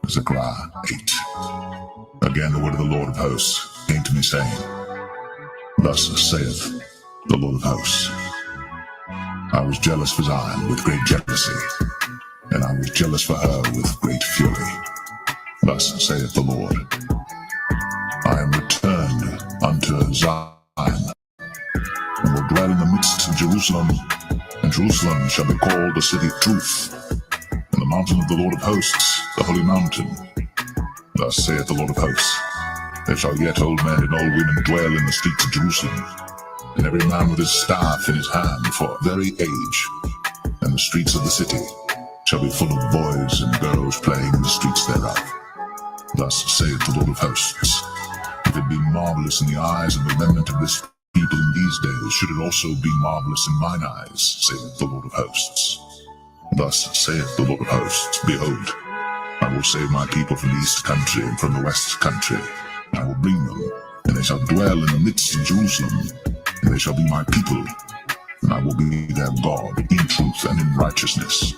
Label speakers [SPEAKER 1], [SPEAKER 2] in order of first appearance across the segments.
[SPEAKER 1] Zechariah 8. Again the word of the Lord of hosts came to me, saying, Thus saith the Lord of hosts, I was jealous for Zion with great jealousy, and I was jealous for her with great fury. Thus saith the Lord, I am returned unto Zion, and will dwell in the midst of Jerusalem, and Jerusalem shall be called a city of truth, and the mountain of the Lord of hosts, the holy mountain. Thus saith the Lord of hosts, there shall yet old men and old women dwell in the streets of Jerusalem, and every man with his staff in his hand for very age, and the streets of the city shall be full of boys and girls playing in the streets thereof. Thus saith the Lord of hosts, if it be marvelous in the eyes of the remnant of this people in these days, should it also be marvelous in mine eyes, saith the Lord of hosts. Thus saith the Lord of hosts, behold, I will save my people from the east country and from the west country. I will bring them, and they shall dwell in the midst of Jerusalem, and they shall be my people, and I will be their God in truth and in righteousness.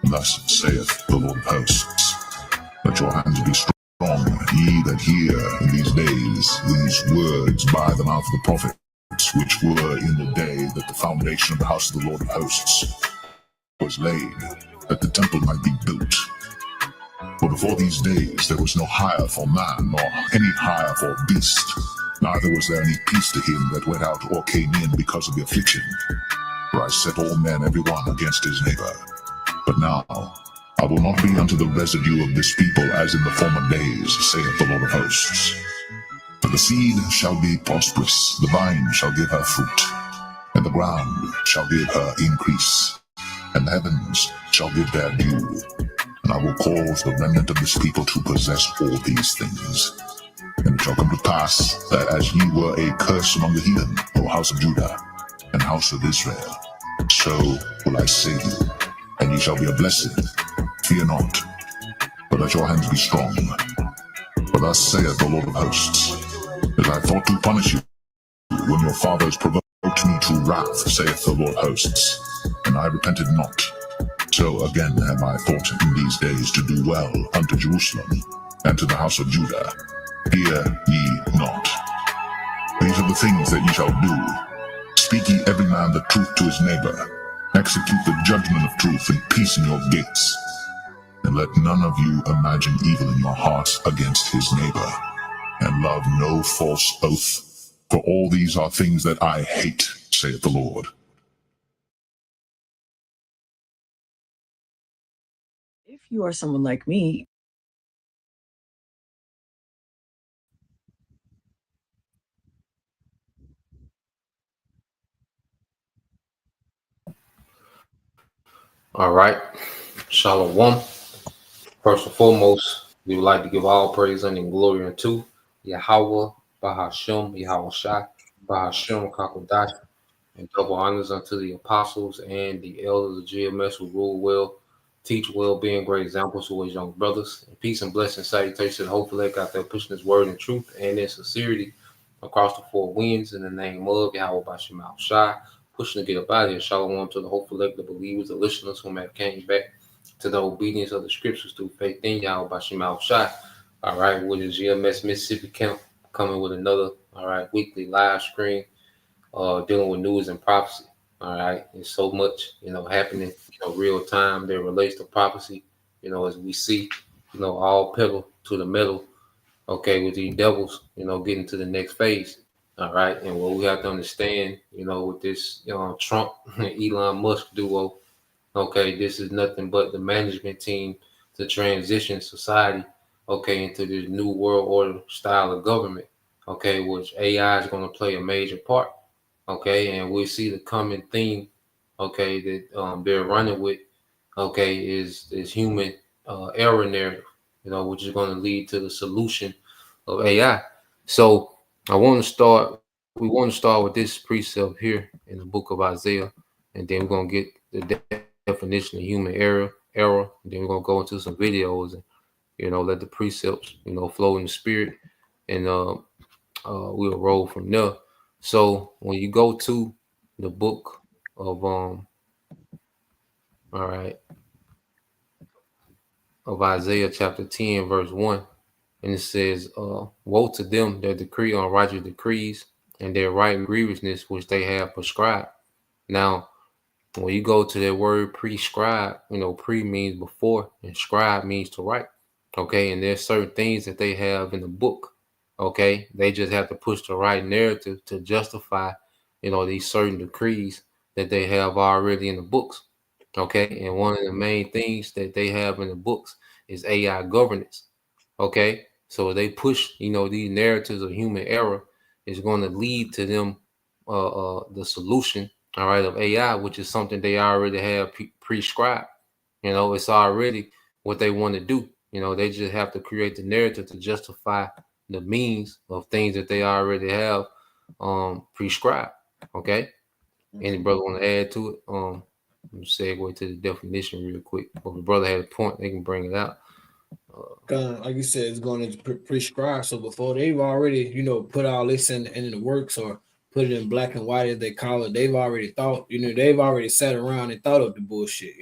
[SPEAKER 1] Thus saith the Lord of hosts, let your hands be strong, ye that hear in these days these words by the mouth of the prophets, which were in the day that the foundation of the house of the Lord of hosts was laid, that the temple might be built. For before these days there was no hire for man, nor any hire for beast, neither was there any peace to him that went out or came in because of the affliction. For I set all men every one against his neighbor. But now I will not be unto the residue of this people as in the former days, saith the Lord of hosts. For the seed shall be prosperous, the vine shall give her fruit, and the ground shall give her increase, and the heavens shall give their dew. And I will cause the remnant of this people to possess all these things. And it shall come to pass that as ye were a curse among the heathen, O house of Judah, and house of Israel, so will I save you, and ye shall be a blessing. Fear not, but let your hands be strong. For thus saith the Lord of hosts, as I thought to punish you when your fathers provoked me to wrath, saith the Lord of hosts, and I repented not. So again have I thought in these days to do well unto Jerusalem, and to the house of Judah. Fear ye not. These are the things that ye shall do. Speak ye every man the truth to his neighbor. Execute the judgment of truth and peace in your gates. And let none of you imagine evil in your hearts against his neighbor. And love no false oath. For all these are things that I hate, saith the Lord.
[SPEAKER 2] If you are someone like me,
[SPEAKER 3] all right, Shalom. First and foremost, we would like to give all praise and glory unto Yahweh, Bahashem, Yahweh Shai, Bahashem, Kakodash, and double honors unto the apostles and the elders of GMS who rule well, teach well, being great examples to his young brothers. And peace and blessing, salutation, hopefully out there pushing his word in truth and in sincerity across the four winds in the name of Yahweh Bashem Al Shai, pushing to get up out of here. Shalom to the hopeful elect, the believers, the listeners who have came back to the obedience of the scriptures through faith in Yahweh Bashem Al Shai. All right, with the GMS Mississippi camp coming with another, all right, weekly live stream dealing with news and prophecy. All right, and so much, happening, real time that relates to prophecy, as we see, all pedal to the metal, okay, with these devils, getting to the next phase. All right, and what we have to understand, with this, Trump and Elon Musk duo, okay, this is nothing but the management team to transition society, okay, into this new world order style of government, okay, which AI is going to play a major part. Okay, and we see the common theme, okay, that they're running with, okay, is human error narrative, which is going to lead to the solution of AI. So we want to start with this precept here in the book of Isaiah, and then we're going to get the definition of human error, and then we're going to go into some videos and let the precepts, flow in the spirit, and we'll roll from there. So when you go to the book of all right, of Isaiah chapter 10, verse 1, and it says, woe to them that decree unrighteous decrees, and their right grievousness which they have prescribed. Now, when you go to that word prescribe, pre means before, and scribe means to write. Okay, and there's certain things that they have in the book. Okay, they just have to push the right narrative to justify, these certain decrees that they have already in the books. Okay, and one of the main things that they have in the books is AI governance. Okay, so they push, these narratives of human error is going to lead to them the solution, all right, of AI, which is something they already have prescribed. It's already what they want to do. They just have to create the narrative to justify the means of things that they already have prescribed. Okay. Any brother want to add to it? Segue to the definition real quick. If the brother had a point, they can bring it out.
[SPEAKER 4] Like you said, it's going to prescribe. So before they've already, put all this in the works or put it in black and white as they call it, they've already thought, they've already sat around and thought of the bullshit,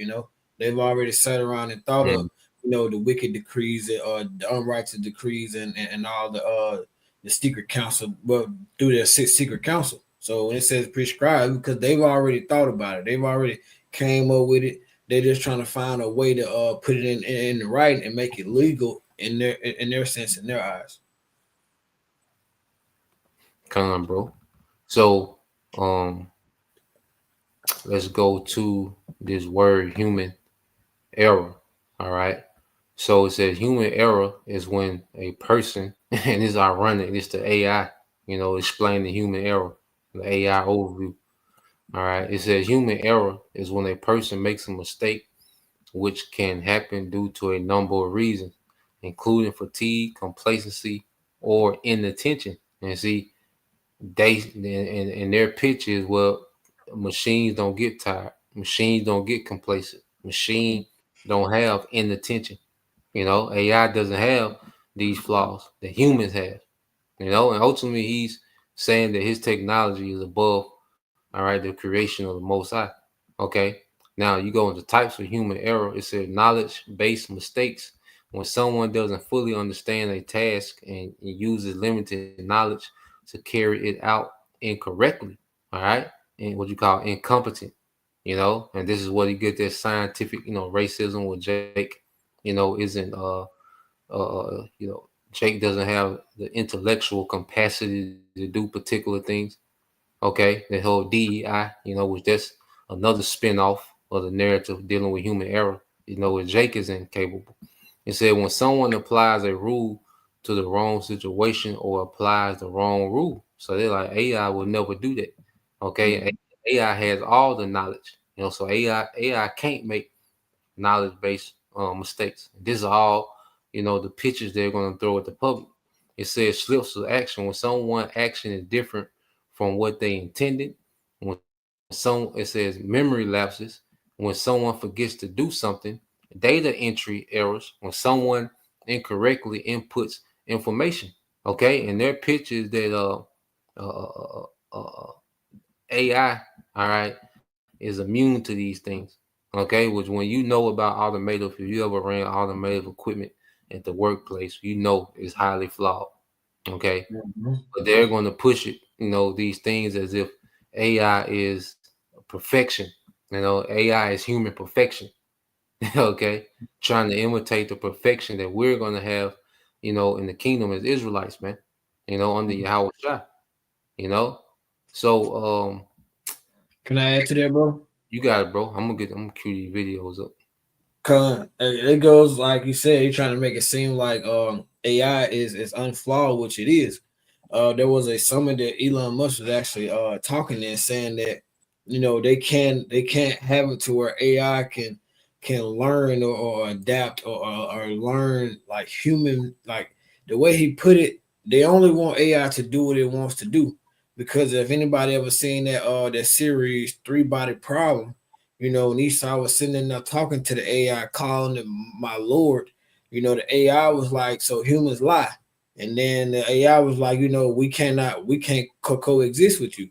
[SPEAKER 4] they've already sat around and thought of, the wicked decrees or the unrighteous decrees and all the secret council, but through their secret council. So when it says prescribe, because they've already thought about it, they've already came up with it. They're just trying to find a way to put it in the right and make it legal in their sense, in their eyes.
[SPEAKER 3] Come on, bro. So let's go to this word human error. All right. So it says human error is when a person, and it's ironic, it's the AI, explain the human error, the AI overview. All right. It says human error is when a person makes a mistake, which can happen due to a number of reasons, including fatigue, complacency, or inattention. And see, they in their pitch is, well, machines don't get tired, machines don't get complacent, machine don't have inattention. AI doesn't have these flaws that humans have. And ultimately he's saying that his technology is above, all right, the creation of the Most High. Okay. Now you go into types of human error. It says knowledge-based mistakes. When someone doesn't fully understand a task and uses limited knowledge to carry it out incorrectly, all right, and what you call incompetent, and this is what you get that scientific, racism with Jake, isn't Jake doesn't have the intellectual capacity to do particular things. Okay, the whole DEI, which that's another spin-off of the narrative dealing with human error, where Jake is incapable. It said when someone applies a rule to the wrong situation or applies the wrong rule. So they're like, AI will never do that. Okay, AI has all the knowledge, so AI can't make knowledge-based mistakes. This is all, the pictures they're going to throw at the public. It says slips of action when someone action is different from what they intended. When it says memory lapses when someone forgets to do something. Data entry errors when someone incorrectly inputs information. Okay, and their pitch is that AI, all right, is immune to these things. Okay, which when you know about automotive, if you ever ran automotive equipment at the workplace, it's highly flawed. Okay, but they're going to push it, these things as if AI is perfection. AI is human perfection. Okay, trying to imitate the perfection that we're going to have, in the kingdom as Israelites, man. Under Yahweh Shah. So
[SPEAKER 4] can I add to that, bro?
[SPEAKER 3] You got it, bro. I'm gonna cue these videos up.
[SPEAKER 4] It goes like you said. You're trying to make it seem like AI is unflawed, which it is. There was a summit that Elon Musk was actually talking and saying that they can't have it to where AI can learn or adapt or learn like human, like the way he put it. They only want AI to do what it wants to do, because if anybody ever seen that series Three Body Problem, when Esau was sitting there talking to the AI, calling him my Lord, The AI was like, so humans lie. And then the AI was like, we can't coexist with you.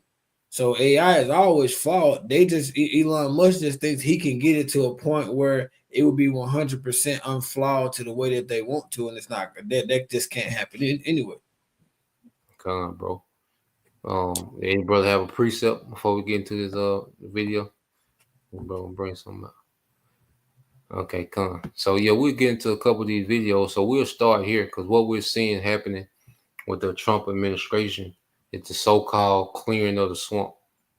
[SPEAKER 4] So AI is always flawed. Elon Musk just thinks he can get it to a point where it would be 100% unflawed to the way that they want to, and it's not. That just can't happen anyway.
[SPEAKER 3] Come on, bro. Any brother have a precept before we get into this video? Bro, bring something up. Okay, come on. So yeah, we'll get into a couple of these videos. So we'll start here because what we're seeing happening with the Trump administration is the so-called clearing of the swamp.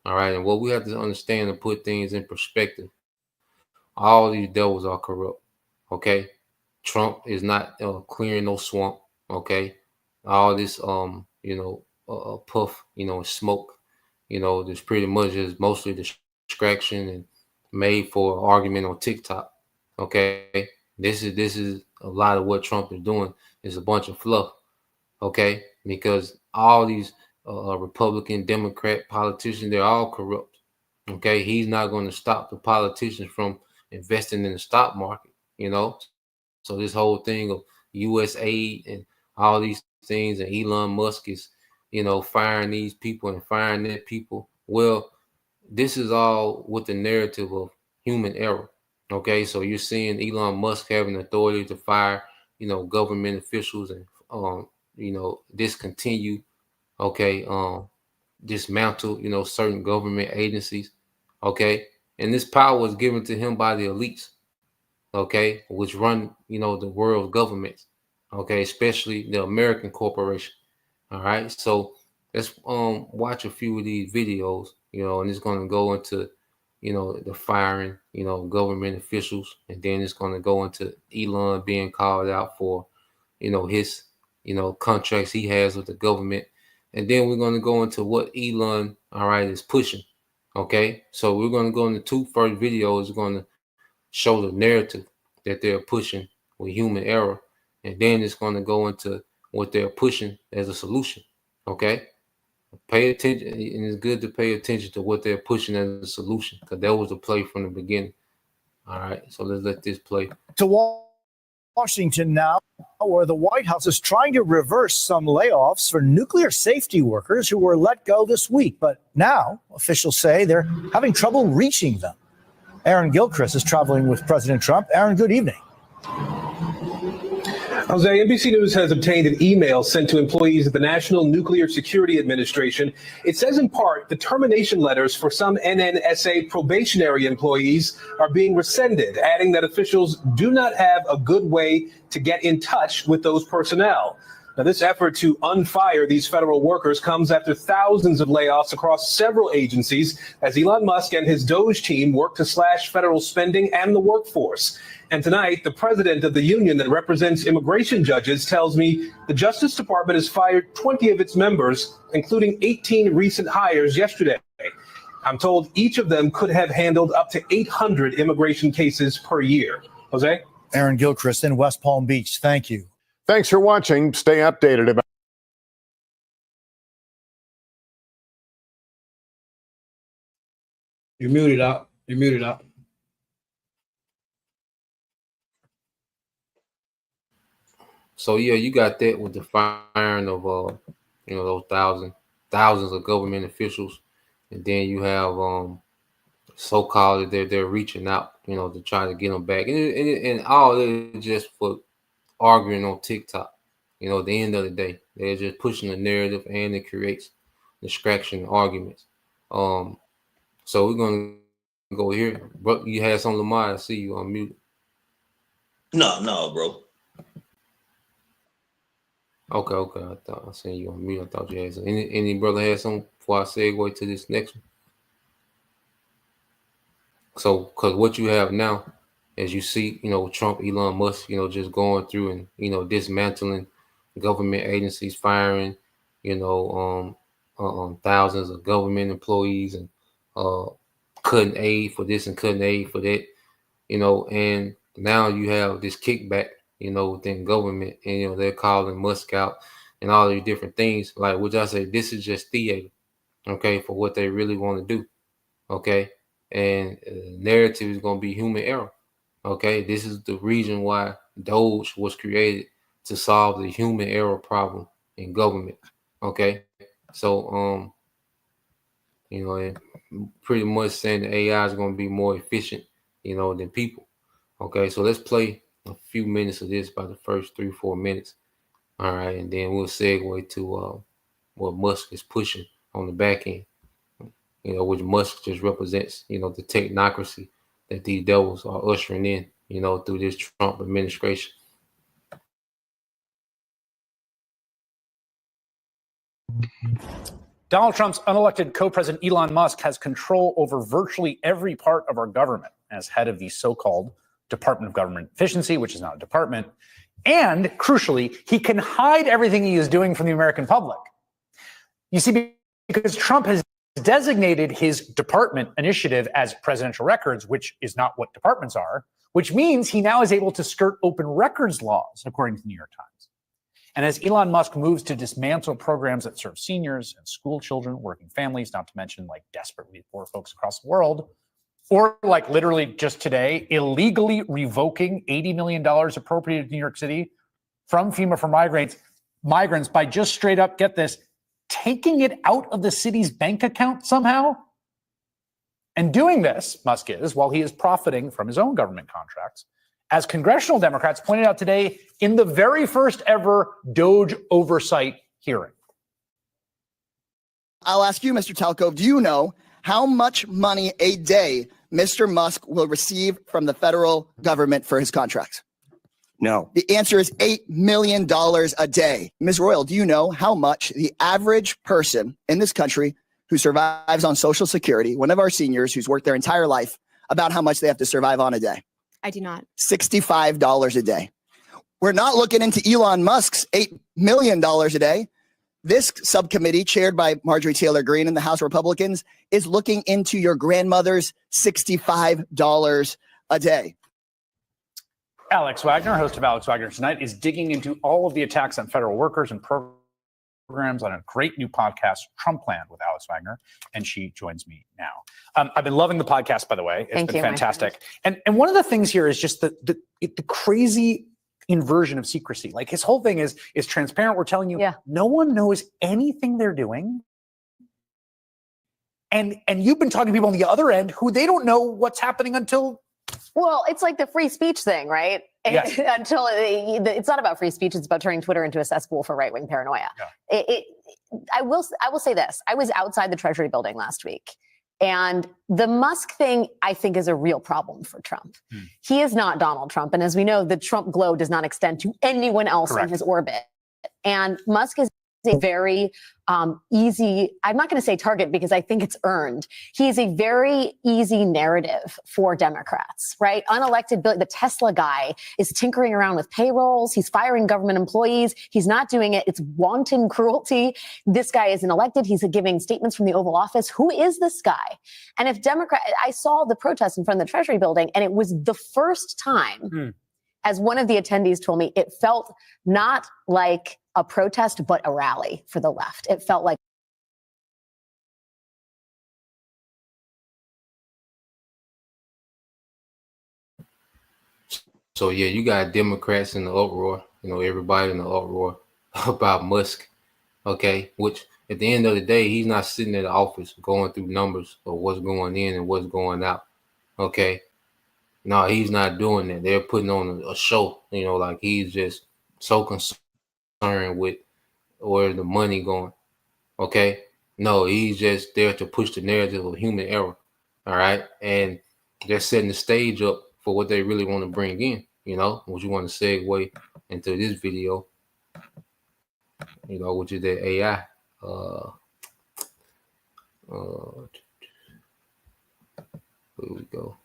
[SPEAKER 3] All right, and what we have to understand to put things in perspective, all these devils are corrupt. Okay, Trump is not clearing no swamp. Okay, all this puff, smoke, there's pretty much is mostly distraction and made for argument on TikTok. Okay, this is a lot of what Trump is doing is a bunch of fluff. Okay, because all these Republican, Democrat politicians, they're all corrupt. Okay, he's not going to stop the politicians from investing in the stock market. So this whole thing of U.S. aid and all these things, and Elon Musk is, firing these people and firing that people. Well, this is all with the narrative of human error. Okay, so you're seeing Elon Musk having authority to fire, government officials and, discontinue, dismantle, certain government agencies. Okay, and this power is given to him by the elites. Okay, which run, the world's governments. Okay, especially the American corporation. All right, so let's watch a few of these videos, and it's going to go into, the firing, government officials, and then it's going to go into Elon being called out for, his, contracts he has with the government, and then we're going to go into what Elon, all right, is pushing. Okay, so we're going to go into two first videos. We're going to show the narrative that they're pushing with human error, and then it's going to go into what they're pushing as a solution. Okay, pay attention, and it's good to pay attention to what they're pushing as a solution, because that was the play from the beginning. All right, so let's let this play.
[SPEAKER 5] To Washington now, where the White House is trying to reverse some layoffs for nuclear safety workers who were let go this week. But now officials say they're having trouble reaching them. Aaron Gilchrist is traveling with President Trump. Aaron, good evening.
[SPEAKER 6] Jose, NBC News has obtained an email sent to employees of the National Nuclear Security Administration. It says in part the termination letters for some NNSA probationary employees are being rescinded, adding that officials do not have a good way to get in touch with those personnel. Now, this effort to unfire these federal workers comes after thousands of layoffs across several agencies as Elon Musk and his DOGE team work to slash federal spending and the workforce. And tonight, the president of the union that represents immigration judges tells me the Justice Department has fired 20 of its members, including 18 recent hires yesterday. I'm told each of them could have handled up to 800 immigration cases per year. Jose?
[SPEAKER 5] Aaron Gilchrist in West Palm Beach. Thank you.
[SPEAKER 7] Thanks for watching. Stay updated about.
[SPEAKER 4] You're muted out. You're muted out.
[SPEAKER 3] So yeah, you got that with the firing of those thousands of government officials, and then you have so-called they're reaching out, to try to get them back, and all that is just for arguing on TikTok. At the end of the day, they're just pushing the narrative, and it creates distraction arguments. So we're gonna go here. Bro, you had some, Lamar. I see you on mute.
[SPEAKER 8] No, bro.
[SPEAKER 3] Okay. I thought I seen you on mute. I thought you had some. Any brother had some before I segue to this next one. So, because what you have now, as you see, Trump, Elon Musk, just going through and dismantling government agencies, firing, thousands of government employees, and cutting aid for this and cutting aid for that, and now you have this kickback, within government, and they're calling Musk out and all these different things. Like, which I say, this is just theater, okay, for what they really want to do, okay, and narrative is going to be human error. Okay, this is the reason why Doge was created to solve the human error problem in government. Okay, so it pretty much saying the AI is going to be more efficient, than people. Okay, so let's play a few minutes of this, by the first 3-4 minutes. All right, and then we'll segue to what Musk is pushing on the back end, which Musk just represents, the technocracy that these devils are ushering in, through this Trump administration.
[SPEAKER 9] Donald Trump's unelected co-president Elon Musk has control over virtually every part of our government as head of the so-called Department of Government Efficiency, which is not a department. And crucially, he can hide everything he is doing from the American public. You see, because Trump has designated his department initiative as presidential records, which is not what departments are, which means he now is able to skirt open records laws, according to the New York Times. And as Elon Musk moves to dismantle programs that serve seniors and school children, working families, not to mention like desperately poor folks across the world, or like literally just today, illegally revoking $80 million appropriated to New York City from FEMA for migrants by just straight up, get this, taking it out of the city's bank account somehow. And doing this, Musk is, while he is profiting from his own government contracts, as congressional Democrats pointed out today in the very first ever Doge oversight hearing.
[SPEAKER 10] I'll ask you, Mr. Talcove, do you know how much money a day Mr. Musk will receive from the federal government for his contracts?
[SPEAKER 11] No.
[SPEAKER 10] The answer is $8 million a day. Ms. Royal, do you know how much the average person in this country who survives on Social Security, one of our seniors who's worked their entire life, about how much they have to survive on a day?
[SPEAKER 12] I do not.
[SPEAKER 10] $65 a day. We're not looking into Elon Musk's $8 million a day. This subcommittee, chaired by Marjorie Taylor Greene and the House Republicans, is looking into your grandmother's $65 a day.
[SPEAKER 9] Alex Wagner, host of Alex Wagner Tonight, is digging into all of the attacks on federal workers and programs on a great new podcast, Trumpland, with Alex Wagner, and she joins me now. I've been loving the podcast, by the way. It's been fantastic. And one of the things here is just the crazy inversion of secrecy. Like his whole thing is transparent. We're telling you, no one knows anything they're doing. And you've been talking to people on the other end who they don't know what's happening until.
[SPEAKER 12] Well, it's like the free speech thing, right?
[SPEAKER 9] Yes.
[SPEAKER 12] Until it's not about free speech. It's about turning Twitter into a cesspool for right-wing paranoia. Yeah. I will say this. I was outside the Treasury building last week. And the Musk thing, I think, is a real problem for Trump. He is not Donald Trump. And as we know, the Trump glow does not extend to anyone else in his orbit. And Musk is a very easy, I'm not going to say target because I think it's earned. He's a very easy narrative for Democrats, right? Unelected, the Tesla guy is tinkering around with payrolls. He's firing government employees. He's not doing it. It's wanton cruelty. This guy isn't elected. He's giving statements from the Oval Office. Who is this guy? And if I saw the protest in front of the Treasury building, and it was the first time, as one of the attendees told me, it felt not like a protest, but a rally for the left. It felt like.
[SPEAKER 3] So yeah, you got Democrats in the uproar, everybody in the uproar about Musk. Okay. Which at the end of the day, he's not sitting in the office going through numbers of what's going in and what's going out. Okay. No, he's not doing that. They're putting on a show, like he's just so concerned with where the money going. Okay. No, he's just there to push the narrative of human error. All right. And they're setting the stage up for what they really want to bring in, which you want to segue into this video, which is the AI. Here we go.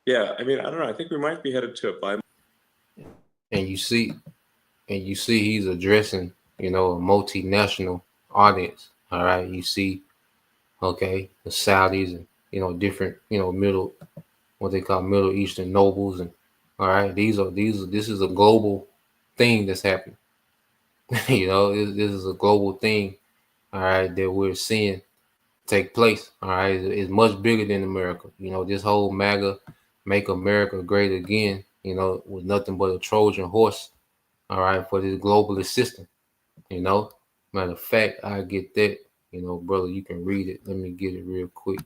[SPEAKER 13] Yeah, I mean, I don't know. I think we might be headed to a buy.
[SPEAKER 3] And you see he's addressing, a multinational audience. All right. You see, okay, the Saudis and, different, middle what they call Middle Eastern nobles, and all right, this is a global thing that's happening. You know, this is a global thing, all right, that we're seeing take place. All right, it's much bigger than America. You know, this whole MAGA, Make America Great Again, you know, was nothing but a Trojan horse, all right, for this globalist system. You know, matter of fact, I get that. You know, brother, you can read it. Let me get it real quick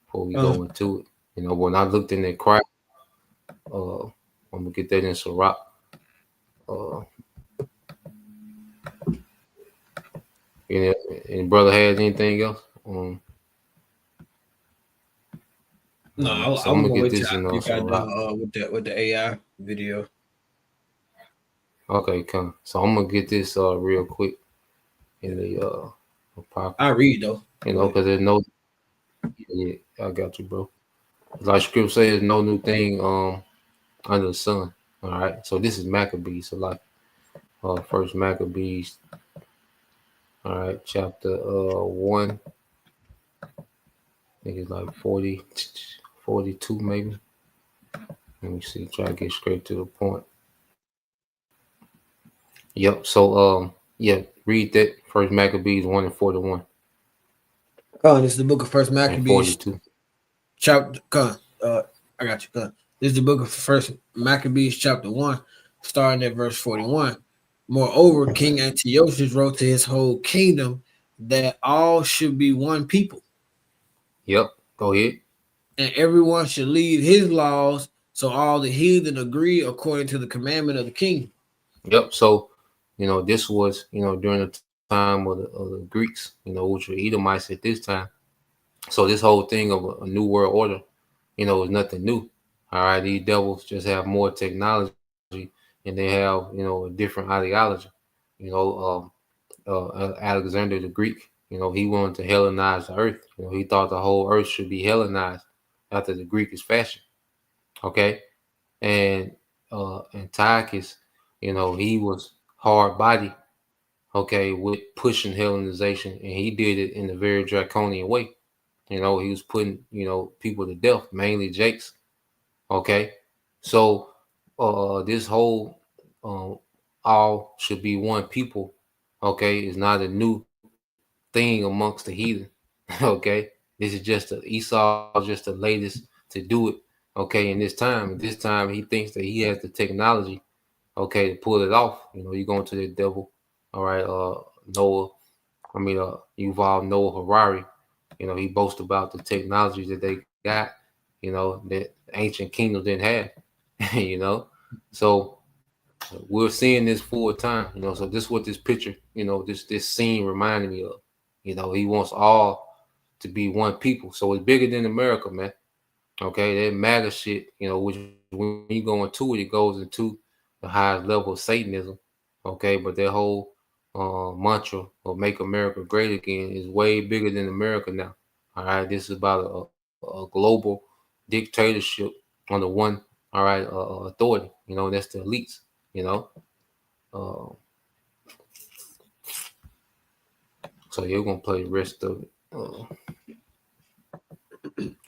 [SPEAKER 3] before we go into it. You know, when I looked in that crowd, I'm gonna get that in Sirach. You know, and brother has anything else?
[SPEAKER 4] No,
[SPEAKER 3] So
[SPEAKER 4] I'm
[SPEAKER 3] I'm
[SPEAKER 4] gonna
[SPEAKER 3] gonna get
[SPEAKER 4] wait
[SPEAKER 3] this
[SPEAKER 4] till
[SPEAKER 3] in
[SPEAKER 4] you got
[SPEAKER 3] Sirach.
[SPEAKER 4] done with the AI video.
[SPEAKER 3] Okay, come. So I'm gonna get this real quick in the pop.
[SPEAKER 4] I read though.
[SPEAKER 3] You know, because there's no. Yeah, I got you, bro. Like Scripture says, no new thing under the sun. All right. So this is Maccabees. So like First Maccabees. All right, chapter 1. I think it's like 40, 42 maybe. Let me see. Try to get straight to the point. Yep. So yeah, read that First Maccabees 1 and 41.
[SPEAKER 4] This is the book of First
[SPEAKER 3] And
[SPEAKER 4] Maccabees,
[SPEAKER 3] 42.
[SPEAKER 4] chapter. I got you. This is the book of First Maccabees, chapter 1, starting at verse 41. Moreover, King Antiochus wrote to his whole kingdom that all should be one people,
[SPEAKER 3] Yep. Go ahead.
[SPEAKER 4] and everyone should lead his laws, so all the heathen agree according to the commandment of the king.
[SPEAKER 3] Yep. So, you know, this was, you know, during the time of the Greeks, you know, which were Edomites at this time. So this whole thing of a new world order, you know, is nothing new. All right. These devils just have more technology and they have, you know, a different ideology. You know, Alexander the Greek, you know, he wanted to Hellenize the earth. You know, he thought the whole earth should be Hellenized after the Greekish fashion. Okay. And Antiochus, you know, he was hard body, okay, with pushing Hellenization, and he did it in a very draconian way. You know, he was putting, you know, people to death, mainly Jakes. Okay. So this whole all should be one people, okay, is not a new thing amongst the heathen. Okay. This is just Esau, just the latest to do it. Okay, in this time. At this time, he thinks that he has the technology, okay, to pull it off. You know, you going to the devil. All right, Yuval Noah Harari. You know, he boasts about the technology that they got, you know, that ancient kingdoms didn't have. You know, so we're seeing this full time. You know, so this is what this picture, you know, this scene reminded me of. You know, he wants all to be one people. So it's bigger than America, man. Okay, that MAGA shit, you know, which when you go into it, it goes into the highest level of Satanism. Okay, but that whole mantra of "Make America Great Again" is way bigger than America now. All right, this is about a global dictatorship on the one, all right, authority. You know, that's the elites. You know, so you're gonna play the rest of it.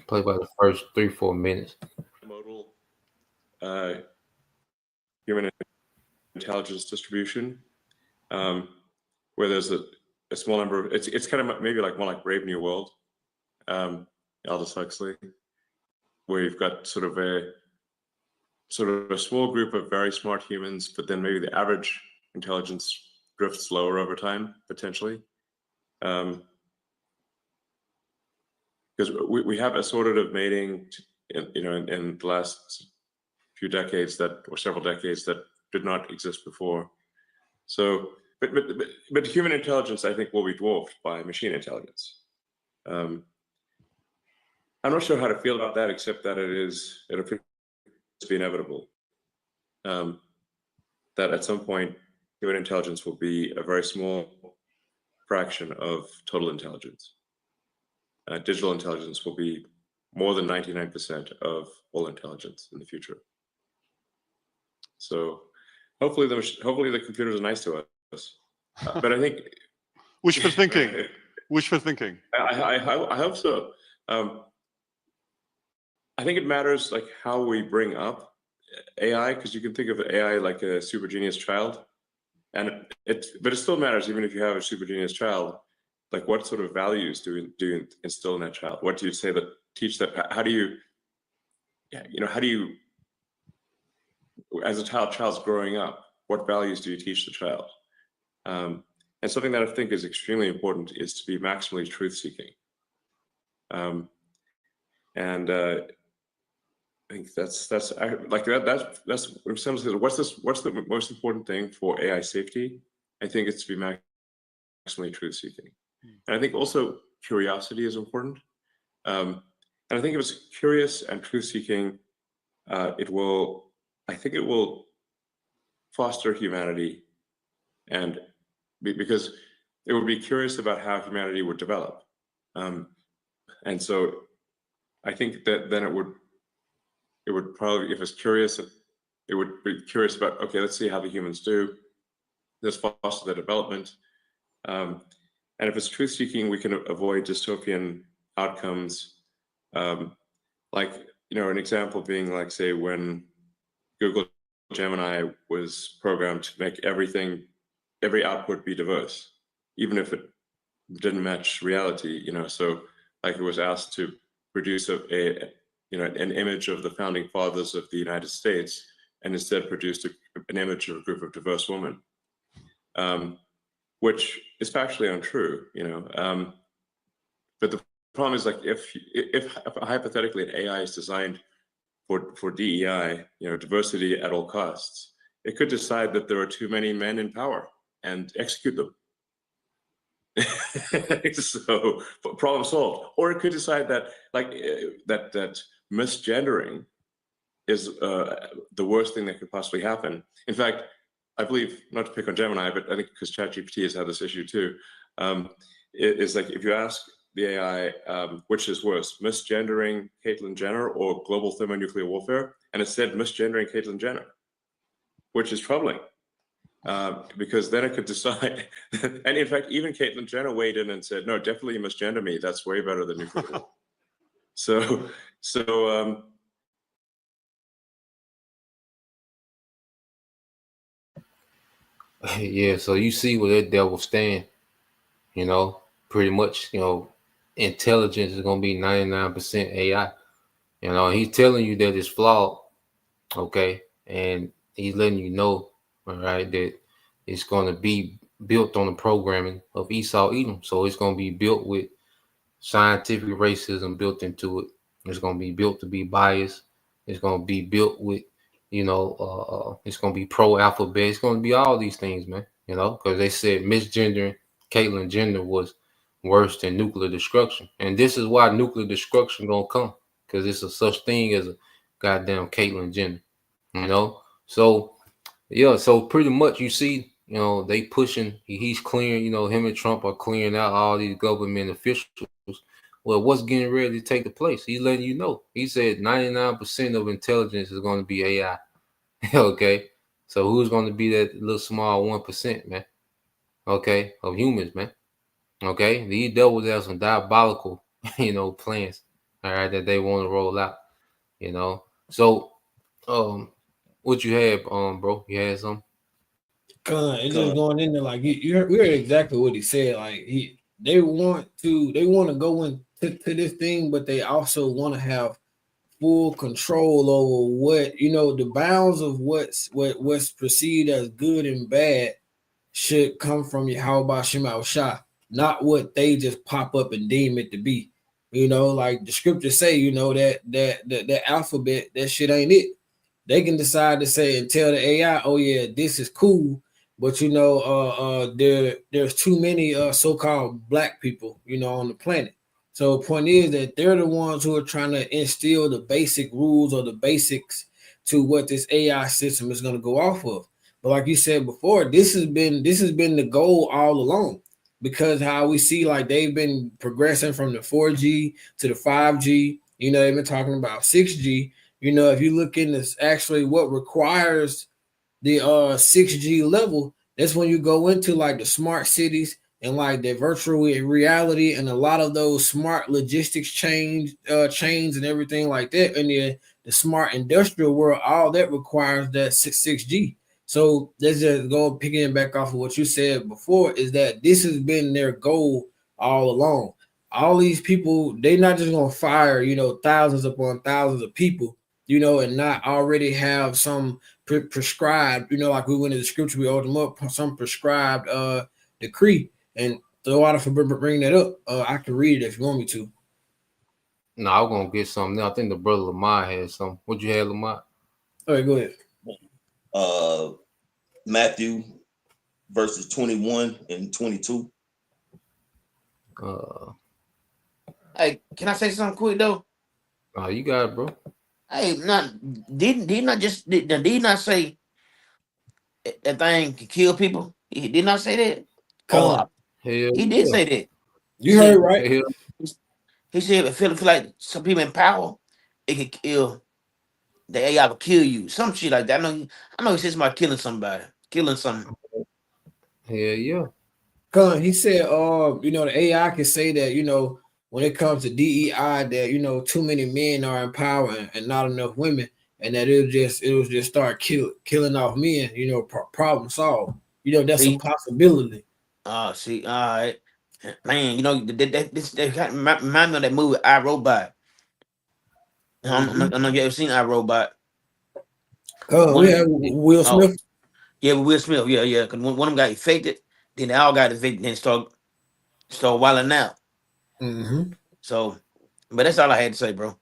[SPEAKER 3] Play by the first 3-4 minutes.
[SPEAKER 13] Modal human intelligence distribution, where there's a small number of it's kind of maybe like more like Brave New World, Aldous Huxley, where you've got sort of a small group of very smart humans, but then maybe the average intelligence drifts lower over time potentially. Because we have assortative mating, you know, in the last few decades or several decades that did not exist before. So, but human intelligence, I think, will be dwarfed by machine intelligence. I'm not sure how to feel about that, except that it appears to be inevitable. That at some point, human intelligence will be a very small fraction of total intelligence. Digital intelligence will be more than 99% of all intelligence in the future. So hopefully the computers are nice to us. But I think
[SPEAKER 11] wishful thinking. Wishful thinking.
[SPEAKER 13] I hope so. I think it matters like how we bring up AI, because you can think of AI like a super genius child, and but it still matters even if you have a super genius child. Like, what sort of values do you instill in that child? What do you say that teach that? How do you, how do you, as a child's growing up, what values do you teach the child? And something that I think is extremely important is to be maximally truth-seeking. And I think that's like that's if someone says, what's the most important thing for AI safety? I think it's to be maximally truth-seeking. And I think also curiosity is important. And I think if it's curious and truth-seeking, I think it will foster humanity, and because it would be curious about how humanity would develop. And so I think that then it would probably, if it's curious, it would be curious about, okay, let's see how the humans do. Let's foster the development. And if it's truth-seeking, we can avoid dystopian outcomes. Like, an example being like, say, when Google Gemini was programmed to make every output be diverse, even if it didn't match reality, so like it was asked to produce an image of the founding fathers of the United States, and instead produced an image of a group of diverse women, which is factually untrue, but the problem is, like, if hypothetically an AI is designed for DEI, diversity at all costs, it could decide that there are too many men in power and execute them. So problem solved. Or it could decide that, like, that misgendering is the worst thing that could possibly happen. In fact, I believe, not to pick on Gemini, but I think because ChatGPT has had this issue too, it is like, if you ask the AI, which is worse, misgendering Caitlyn Jenner or global thermonuclear warfare, and it said misgendering Caitlyn Jenner, which is troubling. Because then it could decide, and in fact, even Caitlyn Jenner weighed in and said, no, definitely misgender me. That's way better than nuclear war. So
[SPEAKER 3] yeah, so you see where that devil stand, pretty much, intelligence is going to be 99% AI. He's telling you that it's flawed, okay? And he's letting you know, all right, that it's going to be built on the programming of Esau Edom. So it's going to be built with scientific racism built into it. It's going to be built to be biased. It's going to be built with, it's going to be pro-alphabet. It's going to be all these things, man, because they said misgendering Caitlyn Jenner was worse than nuclear destruction. And this is why nuclear destruction going to come, because it's a such thing as a goddamn Caitlyn Jenner, So, yeah, so pretty much you see, they pushing, he's clearing, him and Trump are clearing out all these government officials. Well, what's getting ready to take the place? He's letting you know. He said 99% of intelligence is going to be AI. Okay. So who's going to be that little small 1%, man? Okay. Of humans, man. Okay. These devils have some diabolical, plans, all right, that they want to roll out, So, what you had, bro? You had something?
[SPEAKER 4] It's just going in there like we heard exactly what he said. Like they want to go into this thing, but they also want to have full control over what the bounds of what's perceived as good and bad should come from Yahweh Shema Shah, not what they just pop up and deem it to be. Like the scriptures say, that alphabet, that shit ain't it. They can decide to say and tell the AI, oh yeah, this is cool, but there's too many so-called black people, on the planet. So the point is that they're the ones who are trying to instill the basic rules or the basics to what this AI system is going to go off of. But like you said before, this has been the goal all along, because how we see like they've been progressing from the 4G to the 5G. They've been talking about 6G. If you look into actually what requires the 6G level, that's when you go into like the smart cities, and like the virtual reality and a lot of those smart logistics chains and everything like that, and the smart industrial world, all that requires that 6G. So let's just go picking back off of what you said before, is that this has been their goal all along. All these people, they're not just gonna fire, thousands upon thousands of people, and not already have some prescribed, like we went in the scripture, we opened them up, some prescribed decree. And the water for bringing that up, I can read it if you want me to.
[SPEAKER 3] No, I'm gonna get something now. I think the brother Lamar had something. What you had, Lamar?
[SPEAKER 4] All right, go ahead.
[SPEAKER 8] Matthew verses 21 and 22.
[SPEAKER 11] Hey, can I say something quick though?
[SPEAKER 3] You got it, bro.
[SPEAKER 11] Hey, did he not say that thing could kill people? He did not say that. He did say that.
[SPEAKER 4] You heard right.
[SPEAKER 11] He said, "If feel like some people in power, it could kill. The AI will kill you. Some shit like that." I know he says about killing somebody, killing something.
[SPEAKER 3] Yeah.
[SPEAKER 4] He said, the AI can say that, when it comes to DEI, that too many men are in power and not enough women, and that it will just start killing off men. Problem solved. That's a possibility.
[SPEAKER 11] See, all right, man. They remind me of that movie I, Robot. I know you ever seen I, Robot.
[SPEAKER 4] We have Will Smith.
[SPEAKER 11] Yeah, Will Smith. Yeah. Because one of them got infected, then they all got infected, then start wilding out.
[SPEAKER 4] Mm-hmm.
[SPEAKER 11] So, but that's all I had to say, bro.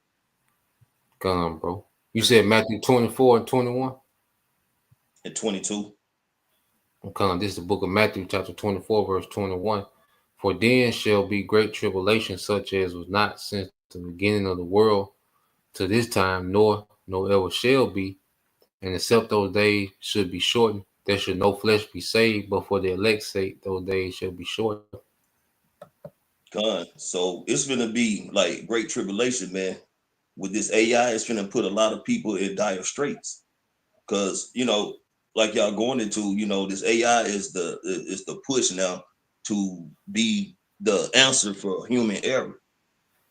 [SPEAKER 3] Come on, bro. You said Matthew 24 and 21?
[SPEAKER 8] And 22.
[SPEAKER 3] Come, this is the book of Matthew, chapter 24, verse 21. For then shall be great tribulation, such as was not since the beginning of the world to this time, nor ever shall be. And except those days should be shortened, there should no flesh be saved, but for the elect's sake, those days shall be shortened.
[SPEAKER 8] God, so it's gonna be like great tribulation, man. With this AI, it's gonna put a lot of people in dire straits. Cause like y'all going into, this AI is the push now to be the answer for human error.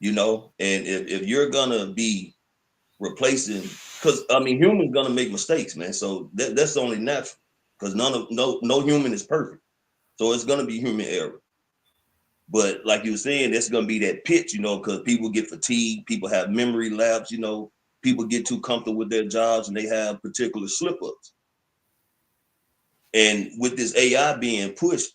[SPEAKER 8] And if you're gonna be replacing, because humans gonna make mistakes, man. So that's only natural, because no human is perfect. So it's gonna be human error. But like you were saying, that's gonna be that pitch, because people get fatigued, people have memory lapse, people get too comfortable with their jobs and they have particular slip-ups. And with this AI being pushed,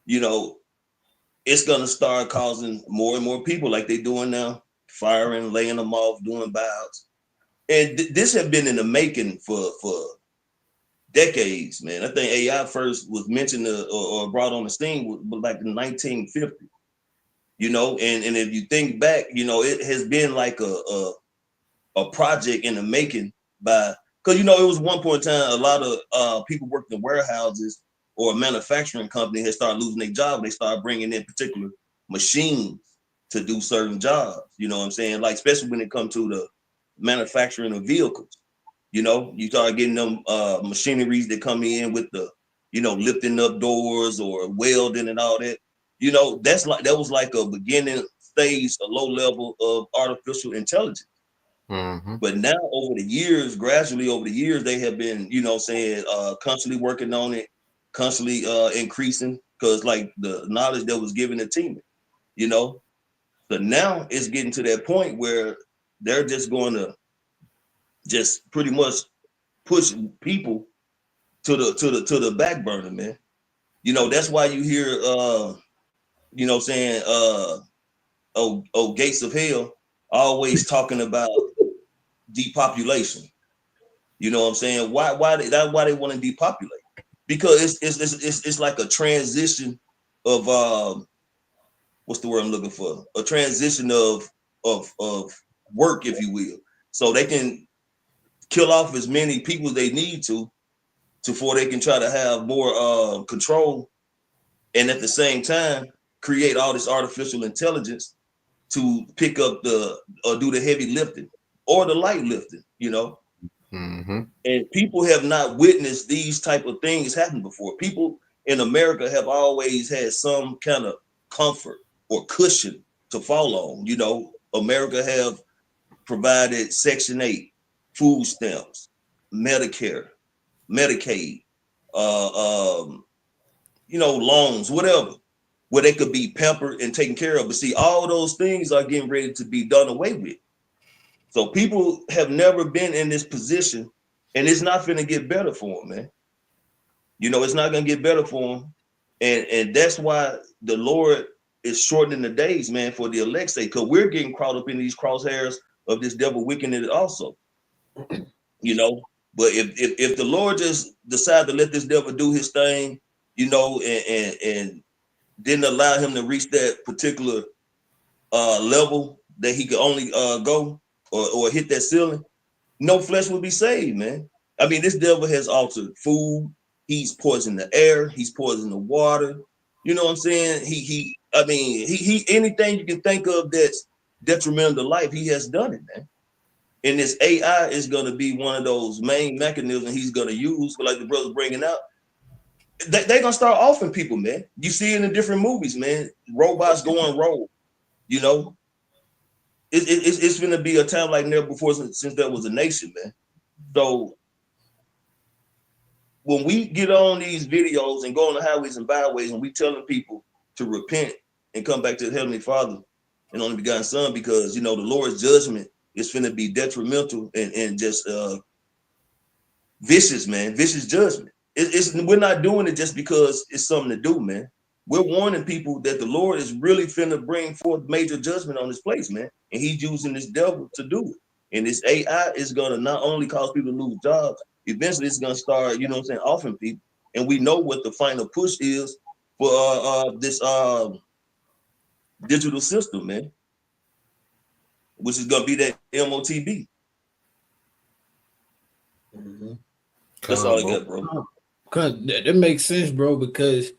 [SPEAKER 8] it's gonna start causing more and more people, like they're doing now, firing, laying them off, doing buyouts. And this has been in the making for decades, man. I think AI first was mentioned or brought on the scene like in 1950. And if you think back, it has been like a project in the making because it was one point in time, a lot of people working in warehouses or a manufacturing company had started losing their job, and they started bringing in particular machines to do certain jobs. You know what I'm saying? Like, especially when it comes to the manufacturing of vehicles. You start getting them machineries that come in with the, lifting up doors or welding and all that. That was like a beginning stage, a low level of artificial intelligence.
[SPEAKER 3] Mm-hmm.
[SPEAKER 8] But now gradually over the years, they have been, constantly working on it, constantly increasing, because like the knowledge that was given to teaming, So now it's getting to that point where they're just going to just pretty much push people to the back burner, man. That's why you hear Gates of Hell always talking about depopulation. You know what I'm saying? Why they want to depopulate? Because it's like a transition of what's the word I'm looking for? A transition of work, if you will. So they can kill off as many people as they need to before they can try to have more control, and at the same time create all this artificial intelligence to pick up or do the heavy lifting or the light lifting,
[SPEAKER 3] Mm-hmm.
[SPEAKER 8] And people have not witnessed these type of things happen before. People in America have always had some kind of comfort or cushion to fall on. You know, America have provided Section 8, food stamps, Medicare, Medicaid, you know, loans, whatever, where they could be pampered and taken care of. But see, all those things are getting ready to be done away with. So people have never been in this position, and it's not going to get better for them, man. You know, it's not going to get better for them. And that's why the Lord is shortening the days, man, for the elect's sake, because we're getting caught up in these crosshairs of this devil wickedness also. You know, but if the Lord just decide to let this devil do his thing, you know, and didn't allow him to reach that particular level that he could only go or hit that ceiling, no flesh will be saved, man. I mean, this devil has altered food. He's poisoned the air. He's poisoned the water. You know what I'm saying? He anything you can think of that's detrimental to life, he has done it, man. And this AI is going to be one of those main mechanisms he's going to use, like the brother's bringing out. They're going to start offing people, man. You see it in different movies, man. Robots going rogue, you know. It's going to be a time like never before since there was a nation, man. So when we get on these videos and go on the highways and byways and we telling people to repent and come back to the Heavenly Father and only begotten Son, because, you know, the Lord's judgment is going to be detrimental and just vicious, man, vicious judgment. We're not doing it just because it's something to do, man. We're warning people that the Lord is really finna bring forth major judgment on this place, man. And he's using this devil to do it. And this AI is going to not only cause people to lose jobs, eventually it's going to start, you know what I'm saying, offering people. And we know what the final push is for this digital system, man, which is going to be that MOTB.
[SPEAKER 4] Mm-hmm.
[SPEAKER 8] That's all I got, bro.
[SPEAKER 4] That makes sense, bro, because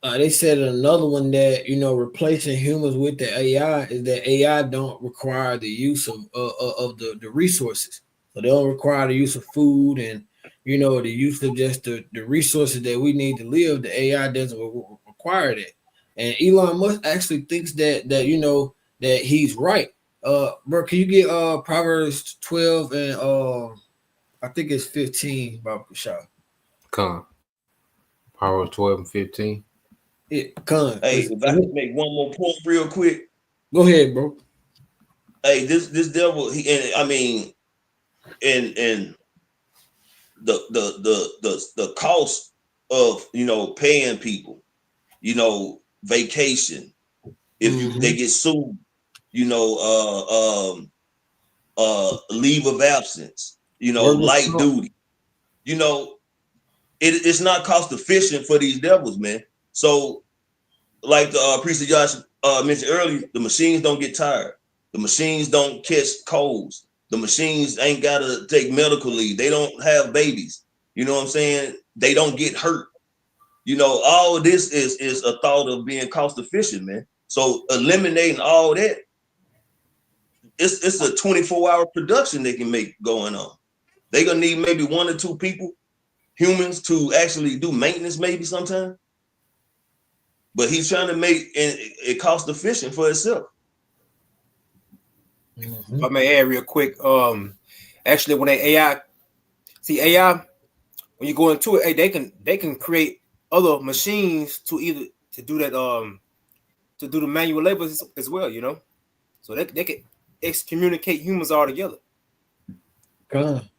[SPEAKER 4] they said another one that, you know, replacing humans with the AI is that AI don't require the use of the resources. So they don't require the use of food and, you know, the use of just the resources that we need to live. The AI doesn't require that. And Elon Musk actually thinks that you know, that he's right. Bro, can you get Proverbs 12 and I think it's 15, Bob Kashah?
[SPEAKER 3] Con. Proverbs 12 and 15.
[SPEAKER 4] Yeah, con.
[SPEAKER 8] Hey, if I can make one more point real quick.
[SPEAKER 4] Go ahead, bro.
[SPEAKER 8] Hey, this devil, and the cost of, you know, paying people, you know, vacation, if they get sued, you know, leave of absence, you know, light duty, you know, it's not cost efficient for these devils, man. So like the priest Josh mentioned earlier, the machines don't get tired. The machines don't catch colds. The machines ain't got to take medical leave. They don't have babies. You know what I'm saying? They don't get hurt. You know, all of this is a thought of being cost efficient, man. So eliminating all that, it's a 24-hour production they can make going on. They're going to need maybe 1 or 2 people, humans, to actually do maintenance maybe sometime. But he's trying to make it cost efficient for itself.
[SPEAKER 14] If I may add real quick, actually when AI, when you go into it, hey, they can create other machines to do that to do the manual labor as well, you know. So they can excommunicate humans altogether.
[SPEAKER 4] God.